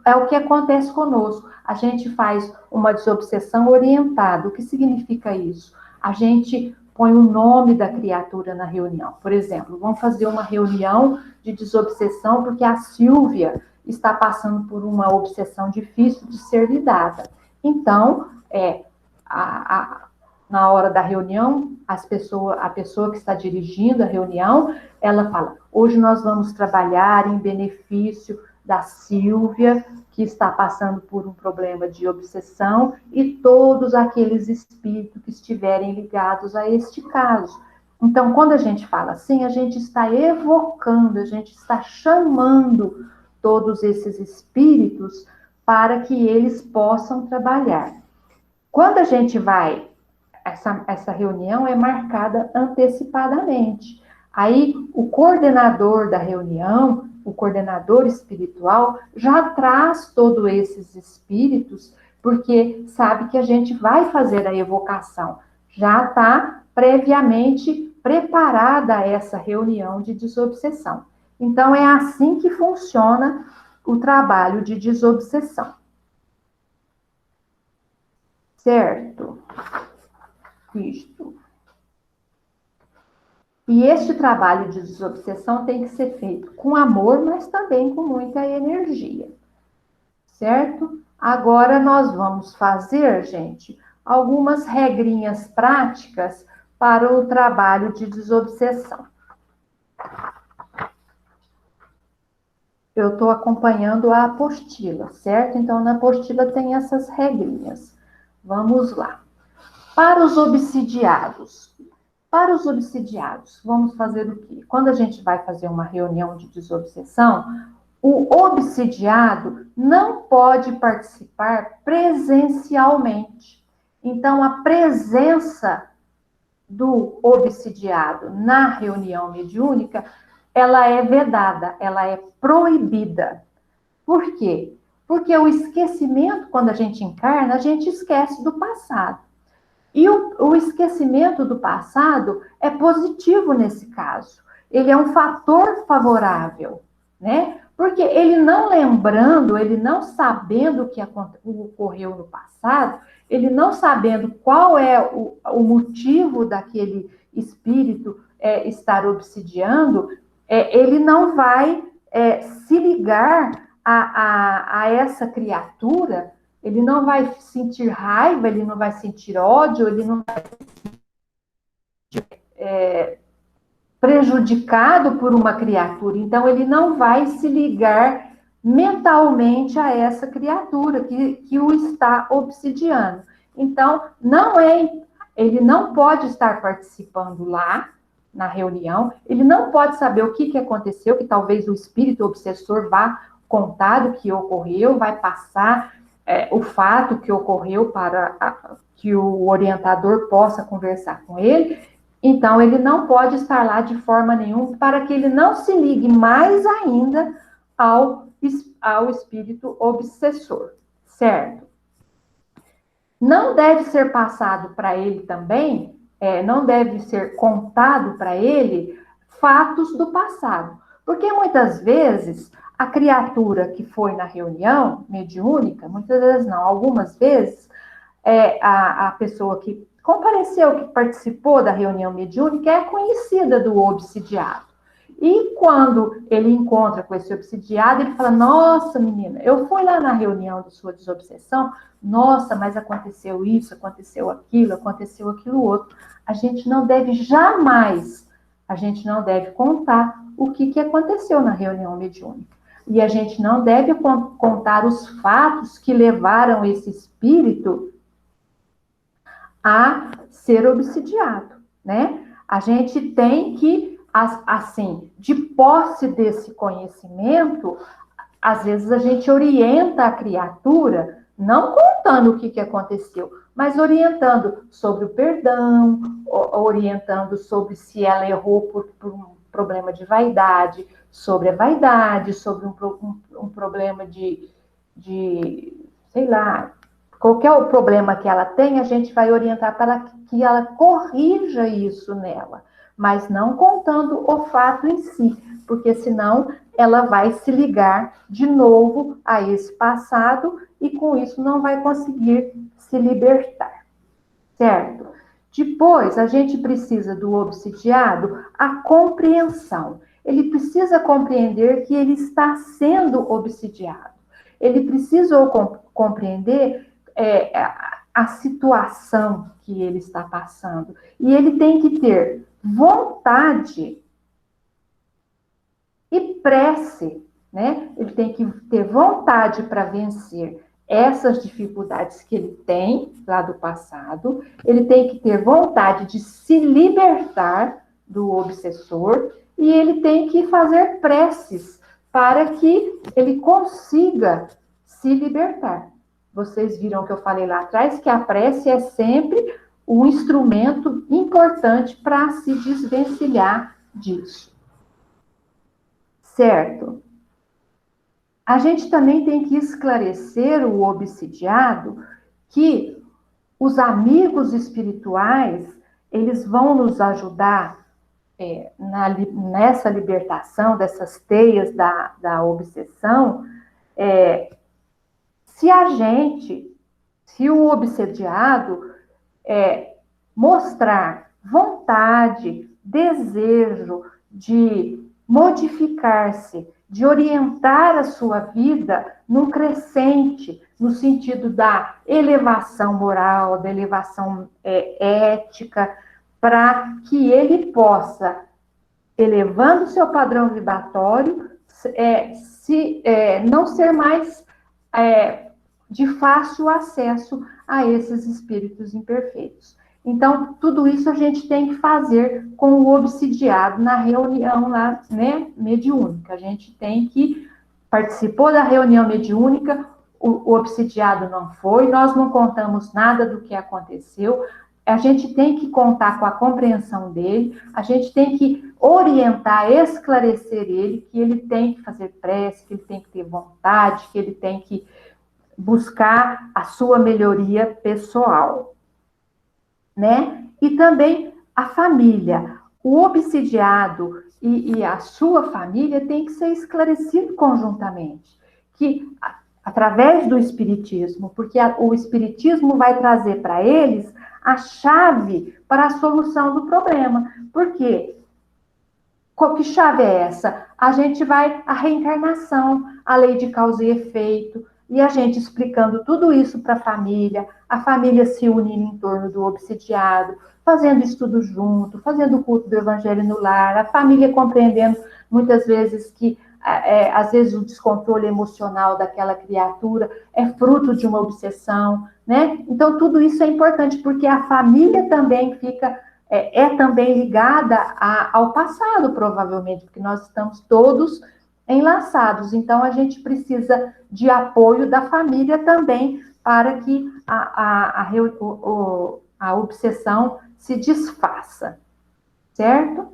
É o que acontece conosco. A gente faz uma desobsessão orientada. O que significa isso? A gente põe o nome da criatura na reunião. Por exemplo, vamos fazer uma reunião de desobsessão porque a Silvia está passando por uma obsessão difícil de ser lidada. Então, na hora da reunião, a pessoa que está dirigindo a reunião, ela fala, hoje nós vamos trabalhar em benefício da Silvia, que está passando por um problema de obsessão, e todos aqueles espíritos que estiverem ligados a este caso. Então, quando a gente fala assim, a gente está evocando, a gente está chamando todos esses espíritos para que eles possam trabalhar. Quando a gente vai, essa reunião é marcada antecipadamente. Aí, o coordenador da reunião, o coordenador espiritual, já traz todos esses espíritos, porque sabe que a gente vai fazer a evocação. Já está previamente preparada essa reunião de desobsessão. Então, é assim que funciona o trabalho de desobsessão. Certo? Isto. E este trabalho de desobsessão tem que ser feito com amor, mas também com muita energia. Certo? Agora nós vamos fazer, gente, algumas regrinhas práticas para o trabalho de desobsessão. Eu estou acompanhando a apostila, certo? Então, na apostila tem essas regrinhas. Vamos lá. Para os obsidiados. Para os obsidiados, vamos fazer o quê? Quando a gente vai fazer uma reunião de desobsessão, o obsidiado não pode participar presencialmente. Então, a presença do obsidiado na reunião mediúnica, ela é vedada, ela é proibida. Por quê? Porque o esquecimento, quando a gente encarna, a gente esquece do passado. E o esquecimento do passado é positivo nesse caso. Ele é um fator favorável, né? Porque ele não lembrando, ele não sabendo o que ocorreu no passado, ele não sabendo qual é o motivo daquele espírito estar obsidiando, ele não vai se ligar a essa criatura. Ele não vai sentir raiva, ele não vai sentir ódio, ele não vai ser prejudicado por uma criatura. Então, ele não vai se ligar mentalmente a essa criatura que o está obsidiando. Então, ele não pode estar participando lá na reunião, ele não pode saber o que aconteceu, que talvez o espírito obsessor vá contar o que ocorreu, vai passar o fato que ocorreu para que o orientador possa conversar com ele. Então, ele não pode estar lá de forma nenhuma para que ele não se ligue mais ainda ao espírito obsessor, certo? Não deve ser passado para ele também, não deve ser contado para ele fatos do passado, porque muitas vezes a criatura que foi na reunião mediúnica, muitas vezes não, algumas vezes, a pessoa que compareceu, que participou da reunião mediúnica, é conhecida do obsidiado. E quando ele encontra com esse obsidiado, ele fala, nossa, menina, eu fui lá na reunião de sua desobsessão, nossa, mas aconteceu isso, aconteceu aquilo outro. A gente não deve jamais, a gente não deve contar o que aconteceu na reunião mediúnica. E a gente não deve contar os fatos que levaram esse espírito a ser obsidiado, né? A gente tem que, assim, de posse desse conhecimento, às vezes a gente orienta a criatura, não contando o que aconteceu, mas orientando sobre o perdão, orientando sobre se ela errou por um problema de vaidade, sobre a vaidade, sobre um problema de, sei lá, qualquer problema que ela tem, a gente vai orientar para que ela corrija isso nela, mas não contando o fato em si, porque senão ela vai se ligar de novo a esse passado e com isso não vai conseguir se libertar, certo? Depois, a gente precisa do obsidiado a compreensão. Ele precisa compreender que ele está sendo obsidiado. Ele precisa compreender a situação que ele está passando. E ele tem que ter vontade e prece, né? Ele tem que ter vontade para vencer essas dificuldades que ele tem lá do passado. Ele tem que ter vontade de se libertar do obsessor e ele tem que fazer preces para que ele consiga se libertar. Vocês viram que eu falei lá atrás que a prece é sempre um instrumento importante para se desvencilhar disso. Certo? A gente também tem que esclarecer o obsidiado que os amigos espirituais, eles vão nos ajudar nessa libertação dessas teias da obsessão, se o obsediado mostrar vontade, desejo de modificar-se, de orientar a sua vida num crescente, no sentido da elevação moral, da elevação ética, para que ele possa, elevando seu padrão vibratório, não ser mais de fácil acesso a esses espíritos imperfeitos. Então, tudo isso a gente tem que fazer com o obsidiado na reunião lá, né, mediúnica. A gente tem que participou da reunião mediúnica, o obsidiado não foi, nós não contamos nada do que aconteceu, a gente tem que contar com a compreensão dele, a gente tem que orientar, esclarecer ele, que ele tem que fazer prece, que ele tem que ter vontade, que ele tem que buscar a sua melhoria pessoal, né? E também a família. O obsidiado e a sua família tem que ser esclarecido conjuntamente, que através do espiritismo, porque o espiritismo vai trazer para eles a chave para a solução do problema. Por quê? Que chave é essa? A gente vai a reencarnação, a lei de causa e efeito, e a gente explicando tudo isso para a família se unindo em torno do obsidiado, fazendo estudo junto, fazendo o culto do evangelho no lar, a família compreendendo muitas vezes que, às vezes, o descontrole emocional daquela criatura é fruto de uma obsessão, né? Então, tudo isso é importante, porque a família também fica, também ligada ao passado, provavelmente, porque nós estamos todos enlaçados. Então, a gente precisa de apoio da família também para que a obsessão se desfaça, certo?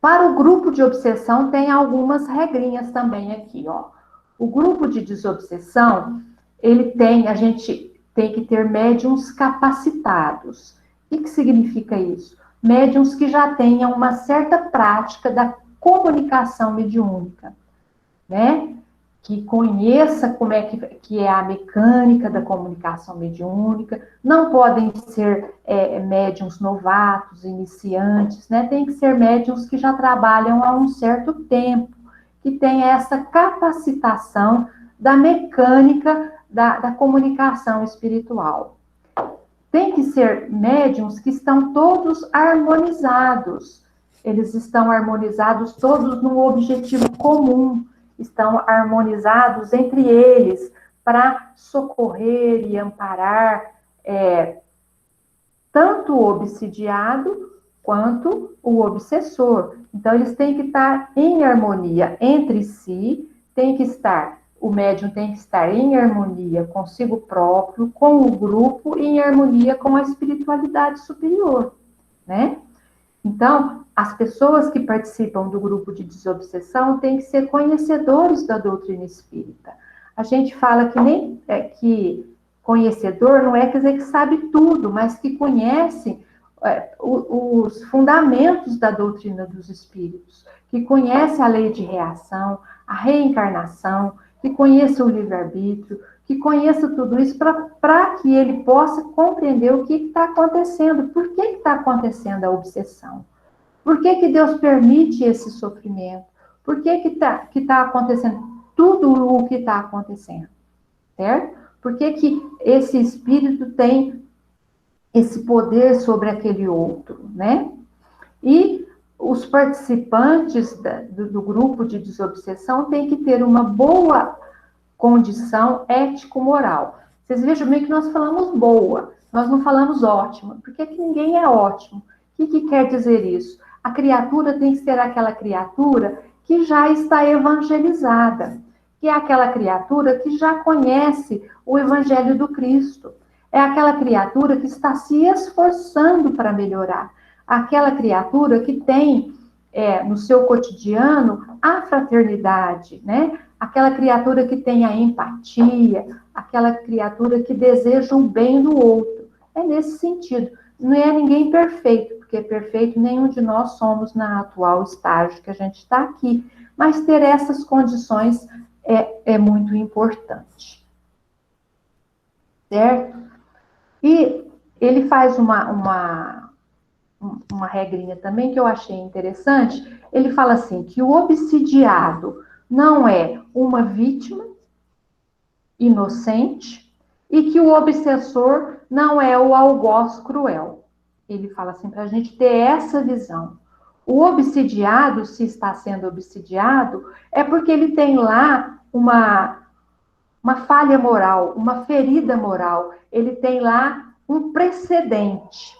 Para o grupo de obsessão, tem algumas regrinhas também aqui, ó. O grupo de desobsessão, a gente tem que ter médiuns capacitados. O que significa isso? Médiuns que já tenham uma certa prática da comunicação mediúnica, né? que conheça como é que é a mecânica da comunicação mediúnica, não podem ser médiums novatos, iniciantes, né? Tem que ser médiums que já trabalham há um certo tempo, que tem essa capacitação da mecânica da comunicação espiritual. Tem que ser médiums que estão todos harmonizados. Eles estão harmonizados todos num objetivo comum, estão harmonizados entre eles para socorrer e amparar tanto o obsidiado quanto o obsessor. Então, eles têm que estar em harmonia entre si, o médium tem que estar em harmonia consigo próprio, com o grupo, e em harmonia com a espiritualidade superior, né? Então, as pessoas que participam do grupo de desobsessão têm que ser conhecedores da doutrina espírita. A gente fala que conhecedor não é quer dizer que sabe tudo, mas que conhece os fundamentos da doutrina dos espíritos, que conhece a lei de reação, a reencarnação, que conheça o livre-arbítrio, que conheça tudo isso para que ele possa compreender o que está acontecendo, por que está acontecendo a obsessão, por que Deus permite esse sofrimento, por que está acontecendo tudo o que está acontecendo, certo? Por que esse espírito tem esse poder sobre aquele outro, né? E os participantes do grupo de desobsessão têm que ter uma boa condição ético-moral. Vocês vejam bem que nós falamos boa, nós não falamos ótima, porque que ninguém é ótimo. O que quer dizer isso? A criatura tem que ser aquela criatura que já está evangelizada, que é aquela criatura que já conhece o Evangelho do Cristo. É aquela criatura que está se esforçando para melhorar. Aquela criatura que tem no seu cotidiano a fraternidade, né? Aquela criatura que tem a empatia, aquela criatura que deseja o bem do outro. É nesse sentido. Não é ninguém perfeito, porque perfeito nenhum de nós somos na atual estágio que a gente está aqui. Mas ter essas condições é muito importante. Certo? E ele faz uma regrinha também que eu achei interessante. Ele fala assim, que o obsidiado não é uma vítima inocente e que o obsessor não é o algoz cruel. Ele fala assim, para a gente ter essa visão. O obsidiado, se está sendo obsidiado, é porque ele tem lá uma falha moral, uma ferida moral. Ele tem lá um precedente,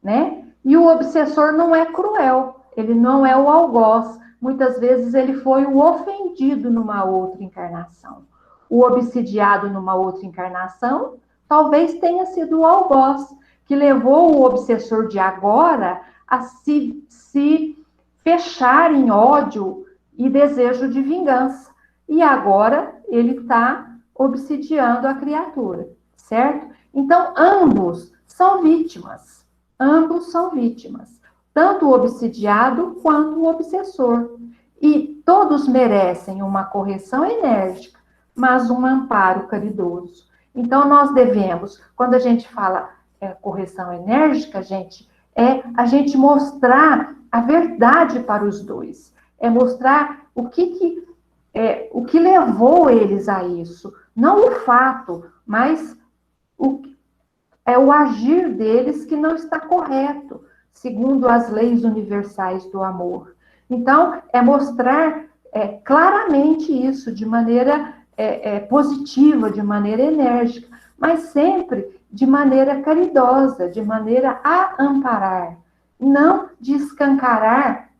né? E o obsessor não é cruel, ele não é o algoz. Muitas vezes ele foi o ofendido numa outra encarnação. O obsidiado numa outra encarnação, talvez tenha sido o algoz, que levou o obsessor de agora a se fechar em ódio e desejo de vingança. E agora ele está obsidiando a criatura, certo? Então, ambos são vítimas. Ambos são vítimas. Tanto o obsidiado quanto o obsessor. E todos merecem uma correção enérgica, mas um amparo caridoso. Então, nós devemos, quando a gente fala correção enérgica, gente, a gente mostrar a verdade para os dois. É mostrar o que levou eles a isso. Não o fato, mas o agir deles que não está correto, segundo as leis universais do amor. Então, é mostrar claramente isso, de maneira positiva, de maneira enérgica, mas sempre de maneira caridosa, de maneira a amparar, não de escancarar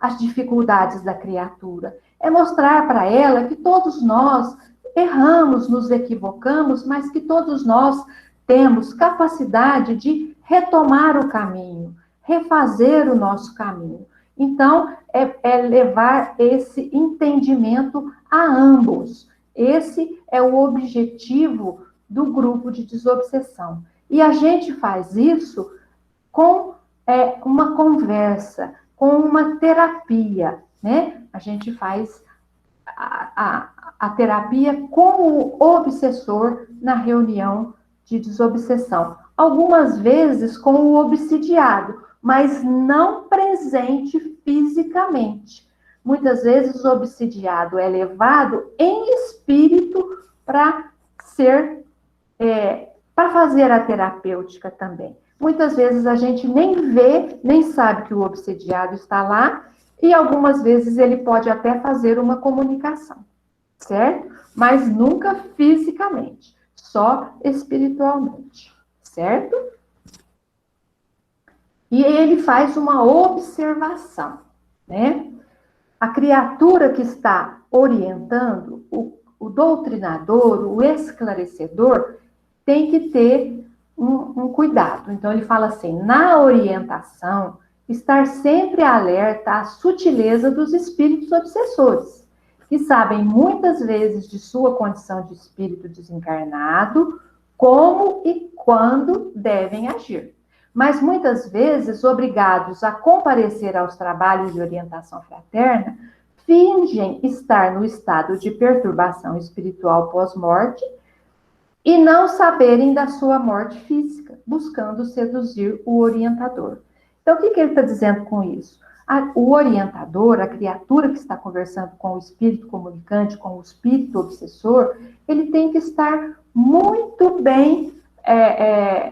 as dificuldades da criatura. É mostrar para ela que todos nós erramos, nos equivocamos, mas que todos nós temos capacidade de retomar o caminho, refazer o nosso caminho. Então, levar esse entendimento a ambos. Esse é o objetivo do grupo de desobsessão. E a gente faz isso com uma conversa, com uma terapia, né? A gente faz a terapia com o obsessor na reunião de desobsessão. Algumas vezes com o obsidiado, mas não presente fisicamente. Muitas vezes o obsidiado é levado em espírito para fazer a terapêutica também. Muitas vezes a gente nem vê, nem sabe que o obsidiado está lá, e algumas vezes ele pode até fazer uma comunicação, certo? Mas nunca fisicamente, só espiritualmente, certo? E ele faz uma observação, né? A criatura que está orientando, o doutrinador, o esclarecedor, tem que ter um cuidado. Então, ele fala assim, na orientação, estar sempre alerta à sutileza dos espíritos obsessores, que sabem muitas vezes de sua condição de espírito desencarnado, como e quando devem agir. Mas muitas vezes, obrigados a comparecer aos trabalhos de orientação fraterna, fingem estar no estado de perturbação espiritual pós-morte e não saberem da sua morte física, buscando seduzir o orientador. Então, o que ele está dizendo com isso? O orientador, a criatura que está conversando com o espírito comunicante, com o espírito obsessor, ele tem que estar muito bem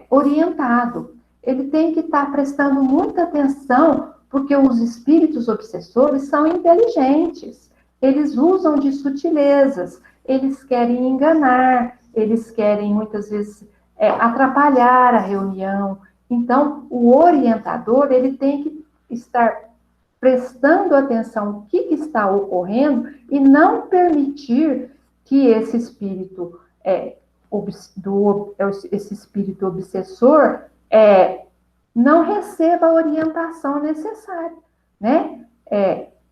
orientado. Ele tem que estar prestando muita atenção, porque os espíritos obsessores são inteligentes. Eles usam de sutilezas, eles querem enganar, eles querem muitas vezes atrapalhar a reunião. Então, o orientador, ele tem que estar prestando atenção no que está ocorrendo e não permitir que esse espírito, esse espírito obsessor, não receba a orientação necessária, né?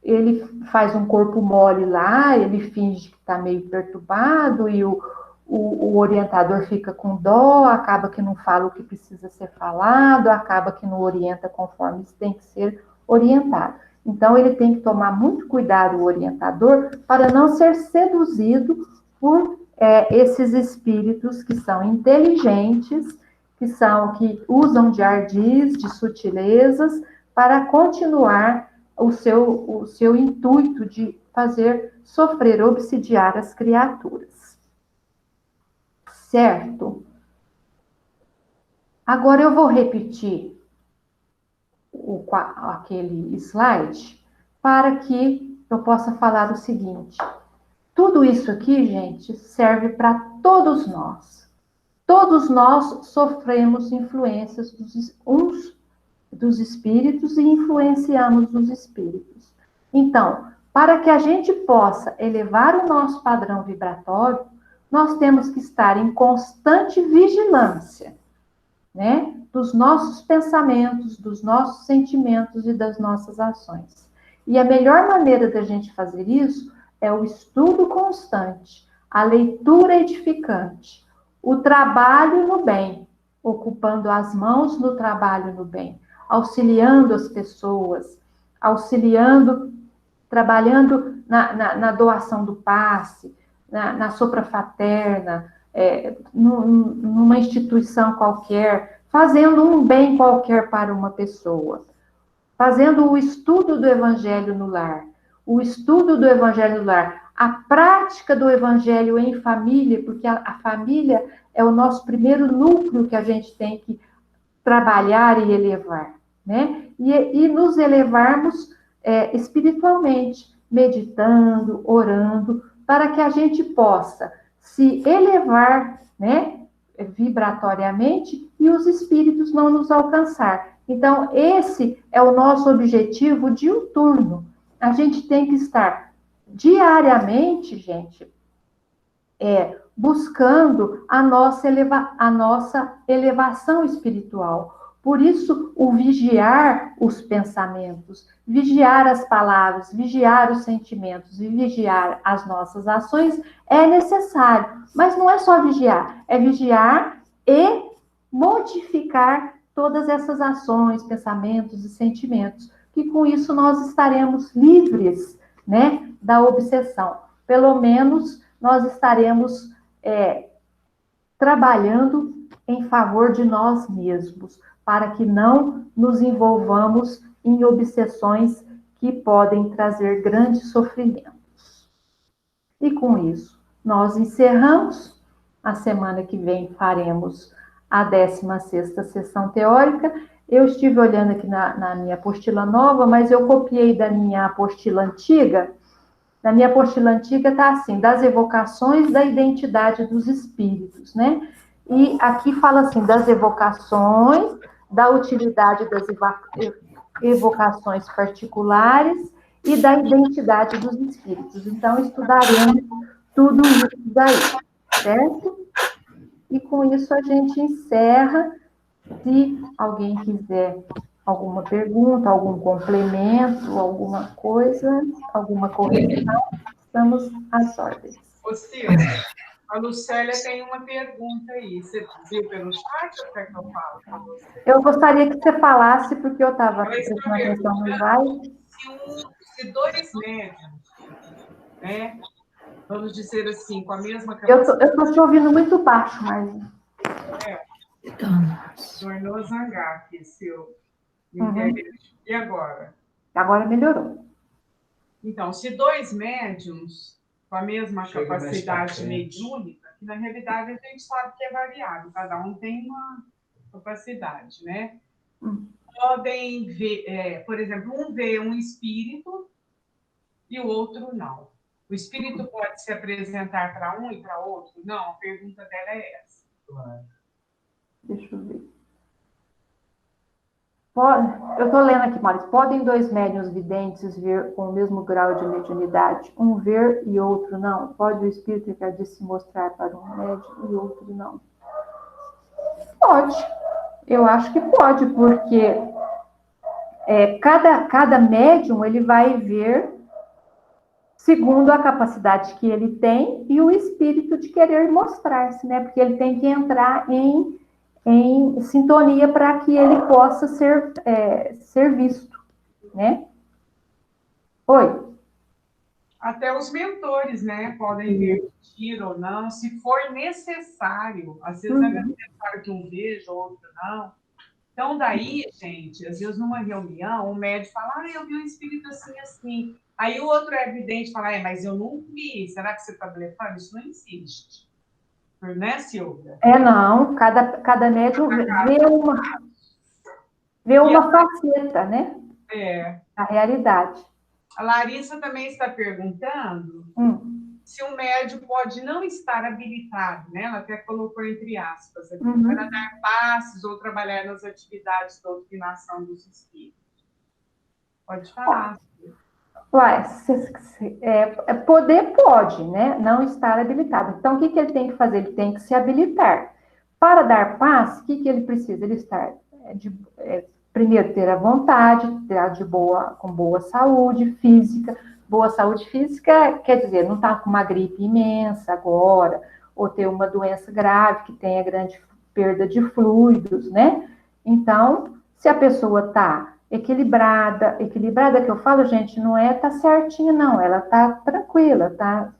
Ele faz um corpo mole lá, ele finge que está meio perturbado e o orientador fica com dó, acaba que não fala o que precisa ser falado, acaba que não orienta conforme tem que ser orientado. Então, ele tem que tomar muito cuidado, o orientador, para não ser seduzido por esses espíritos que são inteligentes, que usam de ardis, de sutilezas, para continuar o seu intuito de fazer sofrer, obsidiar as criaturas. Certo? Agora eu vou repetir aquele slide para que eu possa falar o seguinte. Tudo isso aqui, gente, serve para todos nós. Todos nós sofremos influências dos espíritos e influenciamos os espíritos. Então, para que a gente possa elevar o nosso padrão vibratório, nós temos que estar em constante vigilância, né? Dos nossos pensamentos, dos nossos sentimentos e das nossas ações. E a melhor maneira da gente fazer isso é o estudo constante, a leitura edificante, o trabalho no bem, ocupando as mãos no trabalho no bem, auxiliando as pessoas, trabalhando na doação do passe, na sopra fraterna, numa instituição qualquer, fazendo um bem qualquer para uma pessoa, fazendo o estudo do Evangelho no lar, a prática do Evangelho em família, porque a família é o nosso primeiro núcleo que a gente tem que trabalhar e elevar, né? E nos elevarmos espiritualmente, meditando, orando, para que a gente possa se elevar, né, vibratoriamente e os espíritos não nos alcançar. Então, esse é o nosso objetivo diuturno. A gente tem que estar diariamente, gente, buscando a nossa elevação espiritual. Por isso, o vigiar os pensamentos, vigiar as palavras, vigiar os sentimentos e vigiar as nossas ações é necessário. Mas não é só vigiar, é vigiar e modificar todas essas ações, pensamentos e sentimentos, que com isso nós estaremos livres, né, da obsessão. pelo menos nós estaremos trabalhando em favor de nós mesmos, para que não nos envolvamos em obsessões que podem trazer grandes sofrimentos. E com isso, nós encerramos. A semana que vem faremos a 16ª sessão teórica. Eu estive olhando aqui na minha apostila nova, mas eu copiei da minha apostila antiga. Na minha apostila antiga está assim, das evocações da identidade dos espíritos, né? E aqui fala assim, das evocações, da utilidade das evocações particulares e da identidade dos espíritos. Então, estudaremos tudo isso daí, certo? E com isso a gente encerra. Se alguém quiser alguma pergunta, algum complemento, alguma coisa, alguma correção, estamos às ordens. Ô, Silvia, a Lucélia tem uma pergunta aí. Você viu pelo chat ou quer que eu falo para você? Eu gostaria que você falasse, porque eu estava prestando atenção no slide. Se dois médiums, né, vamos dizer assim, com a mesma capacidade... Eu estou te ouvindo muito baixo, mas... Tornou zangar aqui, seu internet. E agora? Agora melhorou. Então, se dois médiums com a mesma capacidade mediúnica, que na realidade a gente sabe que é variável, cada um tem uma capacidade, né? Podem ver, por exemplo, um vê um espírito e o outro não. O espírito pode se apresentar para um e para outro? Não, a pergunta dela é essa. Claro. Deixa eu ver. Eu estou lendo aqui, Maurício. Podem dois médiuns videntes ver com o mesmo grau de mediunidade? Um ver e outro não? Pode o espírito quer se mostrar para um médium e outro não? Pode. Eu acho que pode, porque cada médium ele vai ver segundo a capacidade que ele tem e o espírito de querer mostrar-se, né? Porque ele tem que entrar em sintonia para que ele possa ser visto, né? Oi? Até os mentores, né, podem repetir ou não, se for necessário. Às vezes é necessário que um veja, outro não. Então, daí, gente, às vezes numa reunião, o médico fala, eu vi um espírito assim, assim. Aí o outro é evidente fala, mas eu não vi. Será que você está blefando? Isso não existe. Né, Silvia? Não. Cada médium vê uma faceta, né? A realidade. A Larissa também está perguntando se o médium pode não estar habilitado, né? Ela até colocou entre aspas, aqui, para dar passes ou trabalhar nas atividades de doutrinação dos espíritos. Pode falar. Poder pode, né? Não estar habilitado. Então, o que ele tem que fazer? Ele tem que se habilitar. Para dar passe, o que ele precisa? Ele estar, primeiro, ter a vontade, ter com boa saúde física. Boa saúde física quer dizer, não estar com uma gripe imensa agora, ou ter uma doença grave que tenha grande perda de fluidos, né? Então, se a pessoa está equilibrada que eu falo, gente, não tá certinha, não, ela tá tranquila, tá,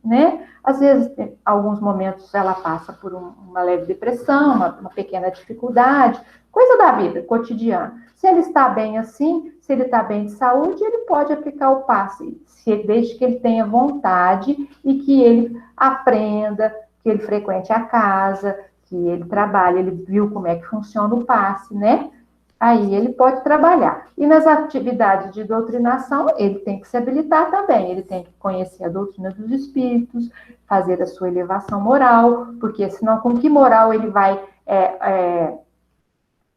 né? Às vezes, em alguns momentos, ela passa por uma leve depressão, uma pequena dificuldade, coisa da vida, cotidiana. Se ele está bem assim, se ele está bem de saúde, ele pode aplicar o passe, desde que ele tenha vontade e que ele aprenda, que ele frequente a casa, que ele trabalhe, ele viu como é que funciona o passe, né? Aí ele pode trabalhar. E nas atividades de doutrinação, ele tem que se habilitar também, ele tem que conhecer a doutrina dos espíritos, fazer a sua elevação moral, porque senão com que moral ele vai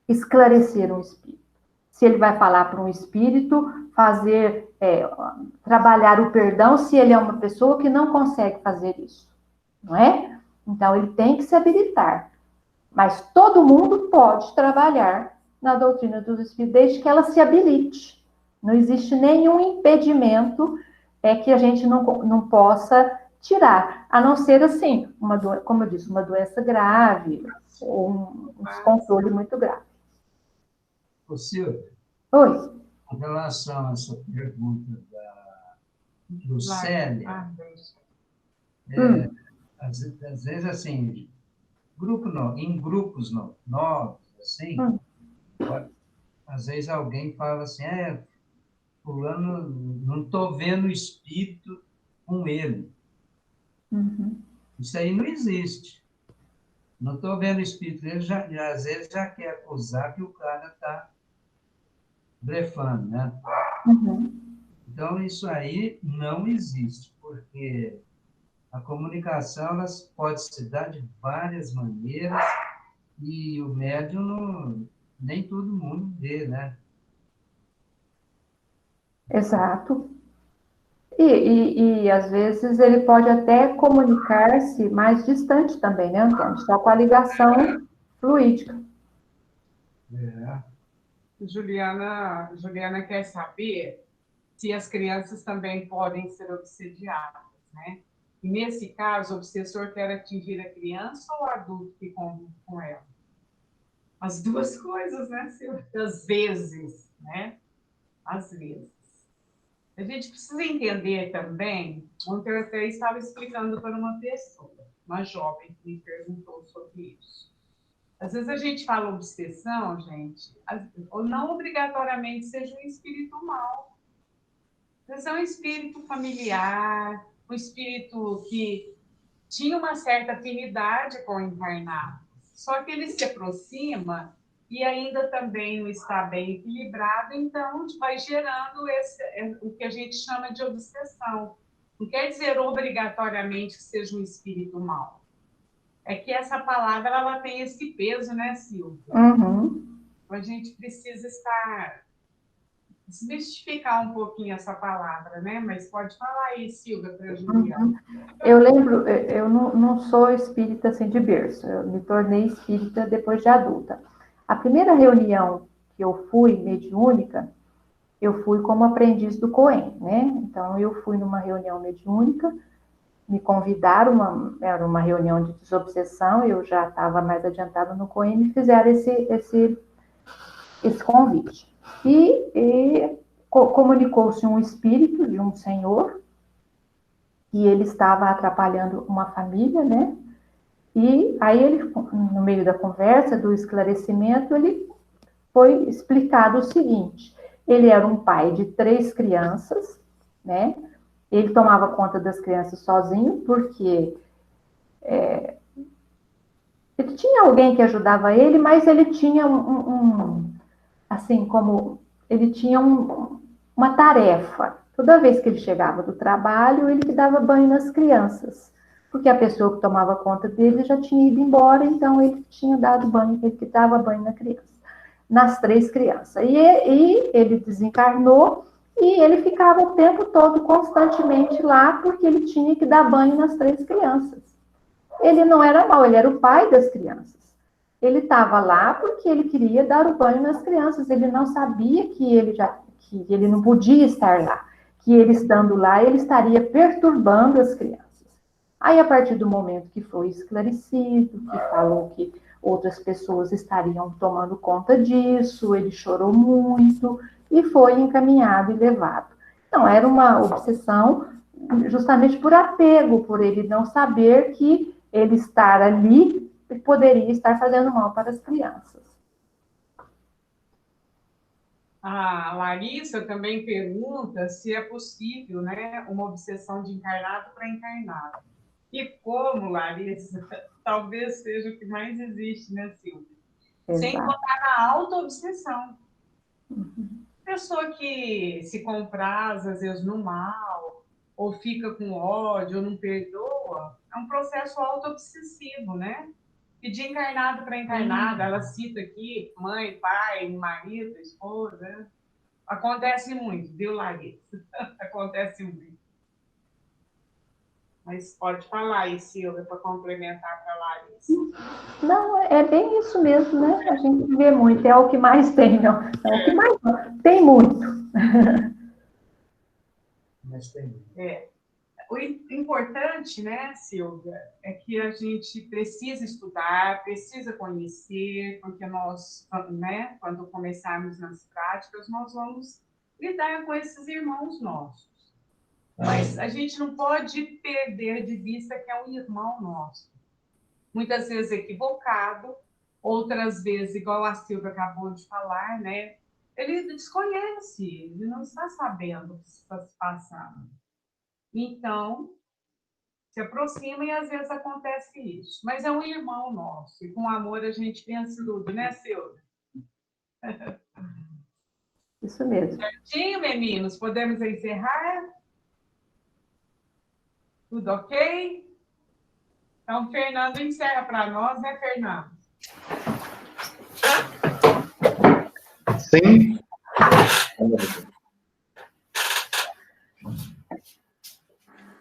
esclarecer um espírito? Se ele vai falar para um espírito, trabalhar o perdão, se ele é uma pessoa que não consegue fazer isso, não é? Então, ele tem que se habilitar. Mas todo mundo pode trabalhar na doutrina dos espíritos, desde que ela se habilite. Não existe nenhum impedimento que a gente não possa tirar, a não ser, assim, como eu disse, uma doença grave, ou um descontrole muito grave. Ô, Silvia, Oi. em relação a essa pergunta Lucélia, às vezes, assim, em grupos novos, assim, às vezes alguém fala assim, fulano, não estou vendo o espírito com ele. Isso aí não existe. Não estou vendo o espírito dele, às vezes já quer acusar que o cara está blefando, né? Então, isso aí não existe, porque a comunicação ela pode se dar de várias maneiras e o médium nem todo mundo vê, né? Exato. E às vezes ele pode até comunicar-se mais distante também, né, Antônio? Só com a ligação fluídica. Juliana quer saber se as crianças também podem ser obsediadas, né? E nesse caso, o obsessor quer atingir a criança ou o adulto que convive com ela? As duas coisas, né, Silvia? Às vezes, né? Às vezes. A gente precisa entender também, ontem eu até estava explicando para uma pessoa, uma jovem que me perguntou sobre isso. Às vezes a gente fala obsessão, gente, ou não obrigatoriamente seja um espírito mau. Às vezes é um espírito familiar, um espírito que tinha uma certa afinidade com o encarnado. Só que ele se aproxima e ainda também não está bem equilibrado, então vai gerando o que a gente chama de obsessão. Não quer dizer obrigatoriamente que seja um espírito mau. É que essa palavra ela tem esse peso, né, Silvia? Então a gente precisa desmistificar um pouquinho essa palavra, né? Mas pode falar aí, Silvia, para a Juliana. Eu lembro, eu não sou espírita assim de berço, eu me tornei espírita depois de adulta. A primeira reunião que eu fui mediúnica, eu fui como aprendiz do Cohen, né? Então, eu fui numa reunião mediúnica, me convidaram, era uma reunião de desobsessão, eu já estava mais adiantada no Cohen, me fizeram esse convite. E comunicou-se um espírito de um senhor, e ele estava atrapalhando uma família, né? E aí ele, no meio da conversa, do esclarecimento, ele foi explicado o seguinte: ele era um pai de 3 crianças, né? Ele tomava conta das crianças sozinho, porque ele tinha alguém que ajudava ele, mas ele tinha assim, como ele tinha uma tarefa. Toda vez que ele chegava do trabalho, ele que dava banho nas crianças, porque a pessoa que tomava conta dele já tinha ido embora, então ele tinha dado banho, ele que dava banho nas 3 crianças. E ele desencarnou e ele ficava o tempo todo, constantemente lá, porque ele tinha que dar banho nas 3 crianças. Ele não era mau, ele era o pai das crianças. Ele estava lá porque ele queria dar o banho nas crianças. Ele não sabia que ele não podia estar lá, que ele estando lá, ele estaria perturbando as crianças. Aí, a partir do momento que foi esclarecido, que falou que outras pessoas estariam tomando conta disso, ele chorou muito e foi encaminhado e levado. Então, era uma obsessão justamente por apego, por ele não saber que ele estar ali poderia estar fazendo mal para as crianças. A Larissa também pergunta se é possível, né, uma obsessão de encarnado para encarnado. E como, Larissa, talvez seja o que mais existe, né, Silvia? Exato. Sem contar na auto-obsessão. Pessoa que se compraz, às vezes, no mal, ou fica com ódio, ou não perdoa, é um processo auto-obsessivo, né? E de encarnado para encarnado, ela cita aqui mãe, pai, marido, esposa. Né? Acontece muito, viu, Larissa? Acontece muito. Mas pode falar aí, Silvia, para complementar para a Larissa. Não, é bem isso mesmo, né? A gente vê muito, é o que mais tem, não. É o que mais tem muito. Mas tem. O importante, né, Silvia, é que a gente precisa estudar, precisa conhecer, porque nós, né, quando começarmos nas práticas, nós vamos lidar com esses irmãos nossos. Mas a gente não pode perder de vista que é um irmão nosso. Muitas vezes equivocado, outras vezes, igual a Silvia acabou de falar, né? Ele desconhece, ele não está sabendo o que está se passando. Então, se aproxima e às vezes acontece isso. Mas é um irmão nosso, e com amor a gente pensa tudo, né, Silvia? Isso mesmo. Certinho, meninos? Podemos encerrar? Tudo ok? Então, Fernando encerra para nós, né, Fernando? Sim.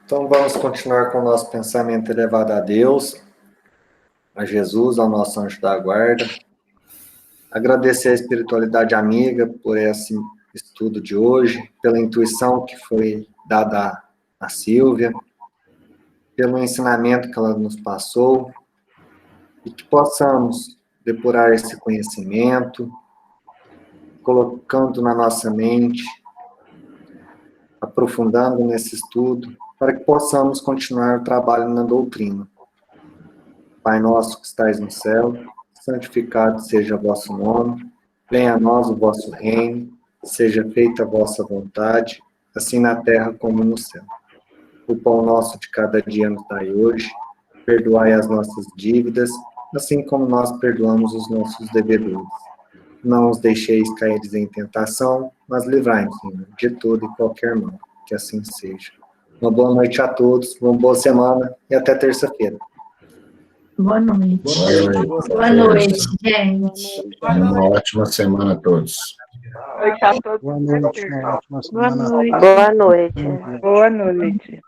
Então vamos continuar com o nosso pensamento elevado a Deus, a Jesus, ao nosso anjo da guarda. Agradecer a espiritualidade amiga por esse estudo de hoje, pela intuição que foi dada a Silvia, pelo ensinamento que ela nos passou, e que possamos depurar esse conhecimento, colocando na nossa mente, aprofundando nesse estudo, para que possamos continuar o trabalho na doutrina. Pai nosso que estais no céu, santificado seja o vosso nome, venha a nós o vosso reino, seja feita a vossa vontade, assim na terra como no céu. O pão nosso de cada dia nos dai hoje, perdoai as nossas dívidas, assim como nós perdoamos os nossos devedores. Não os deixeis cair em tentação, mas livrai-nos, Senhor, de todo e qualquer mal, que assim seja. Uma boa noite a todos, uma boa semana e até terça-feira. Boa noite. Boa noite, gente. Uma ótima semana a todos. Noite a todos. Boa noite, uma ótima Boa semana. noite. Boa noite. Boa noite.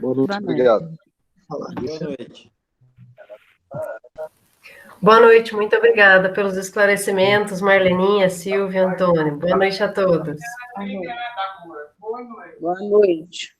Boa noite. Obrigado. Boa noite. Boa noite, muito obrigada pelos esclarecimentos, Marleninha, Silvia, Antônio. Boa noite a todos. Boa noite. Boa noite. Boa noite.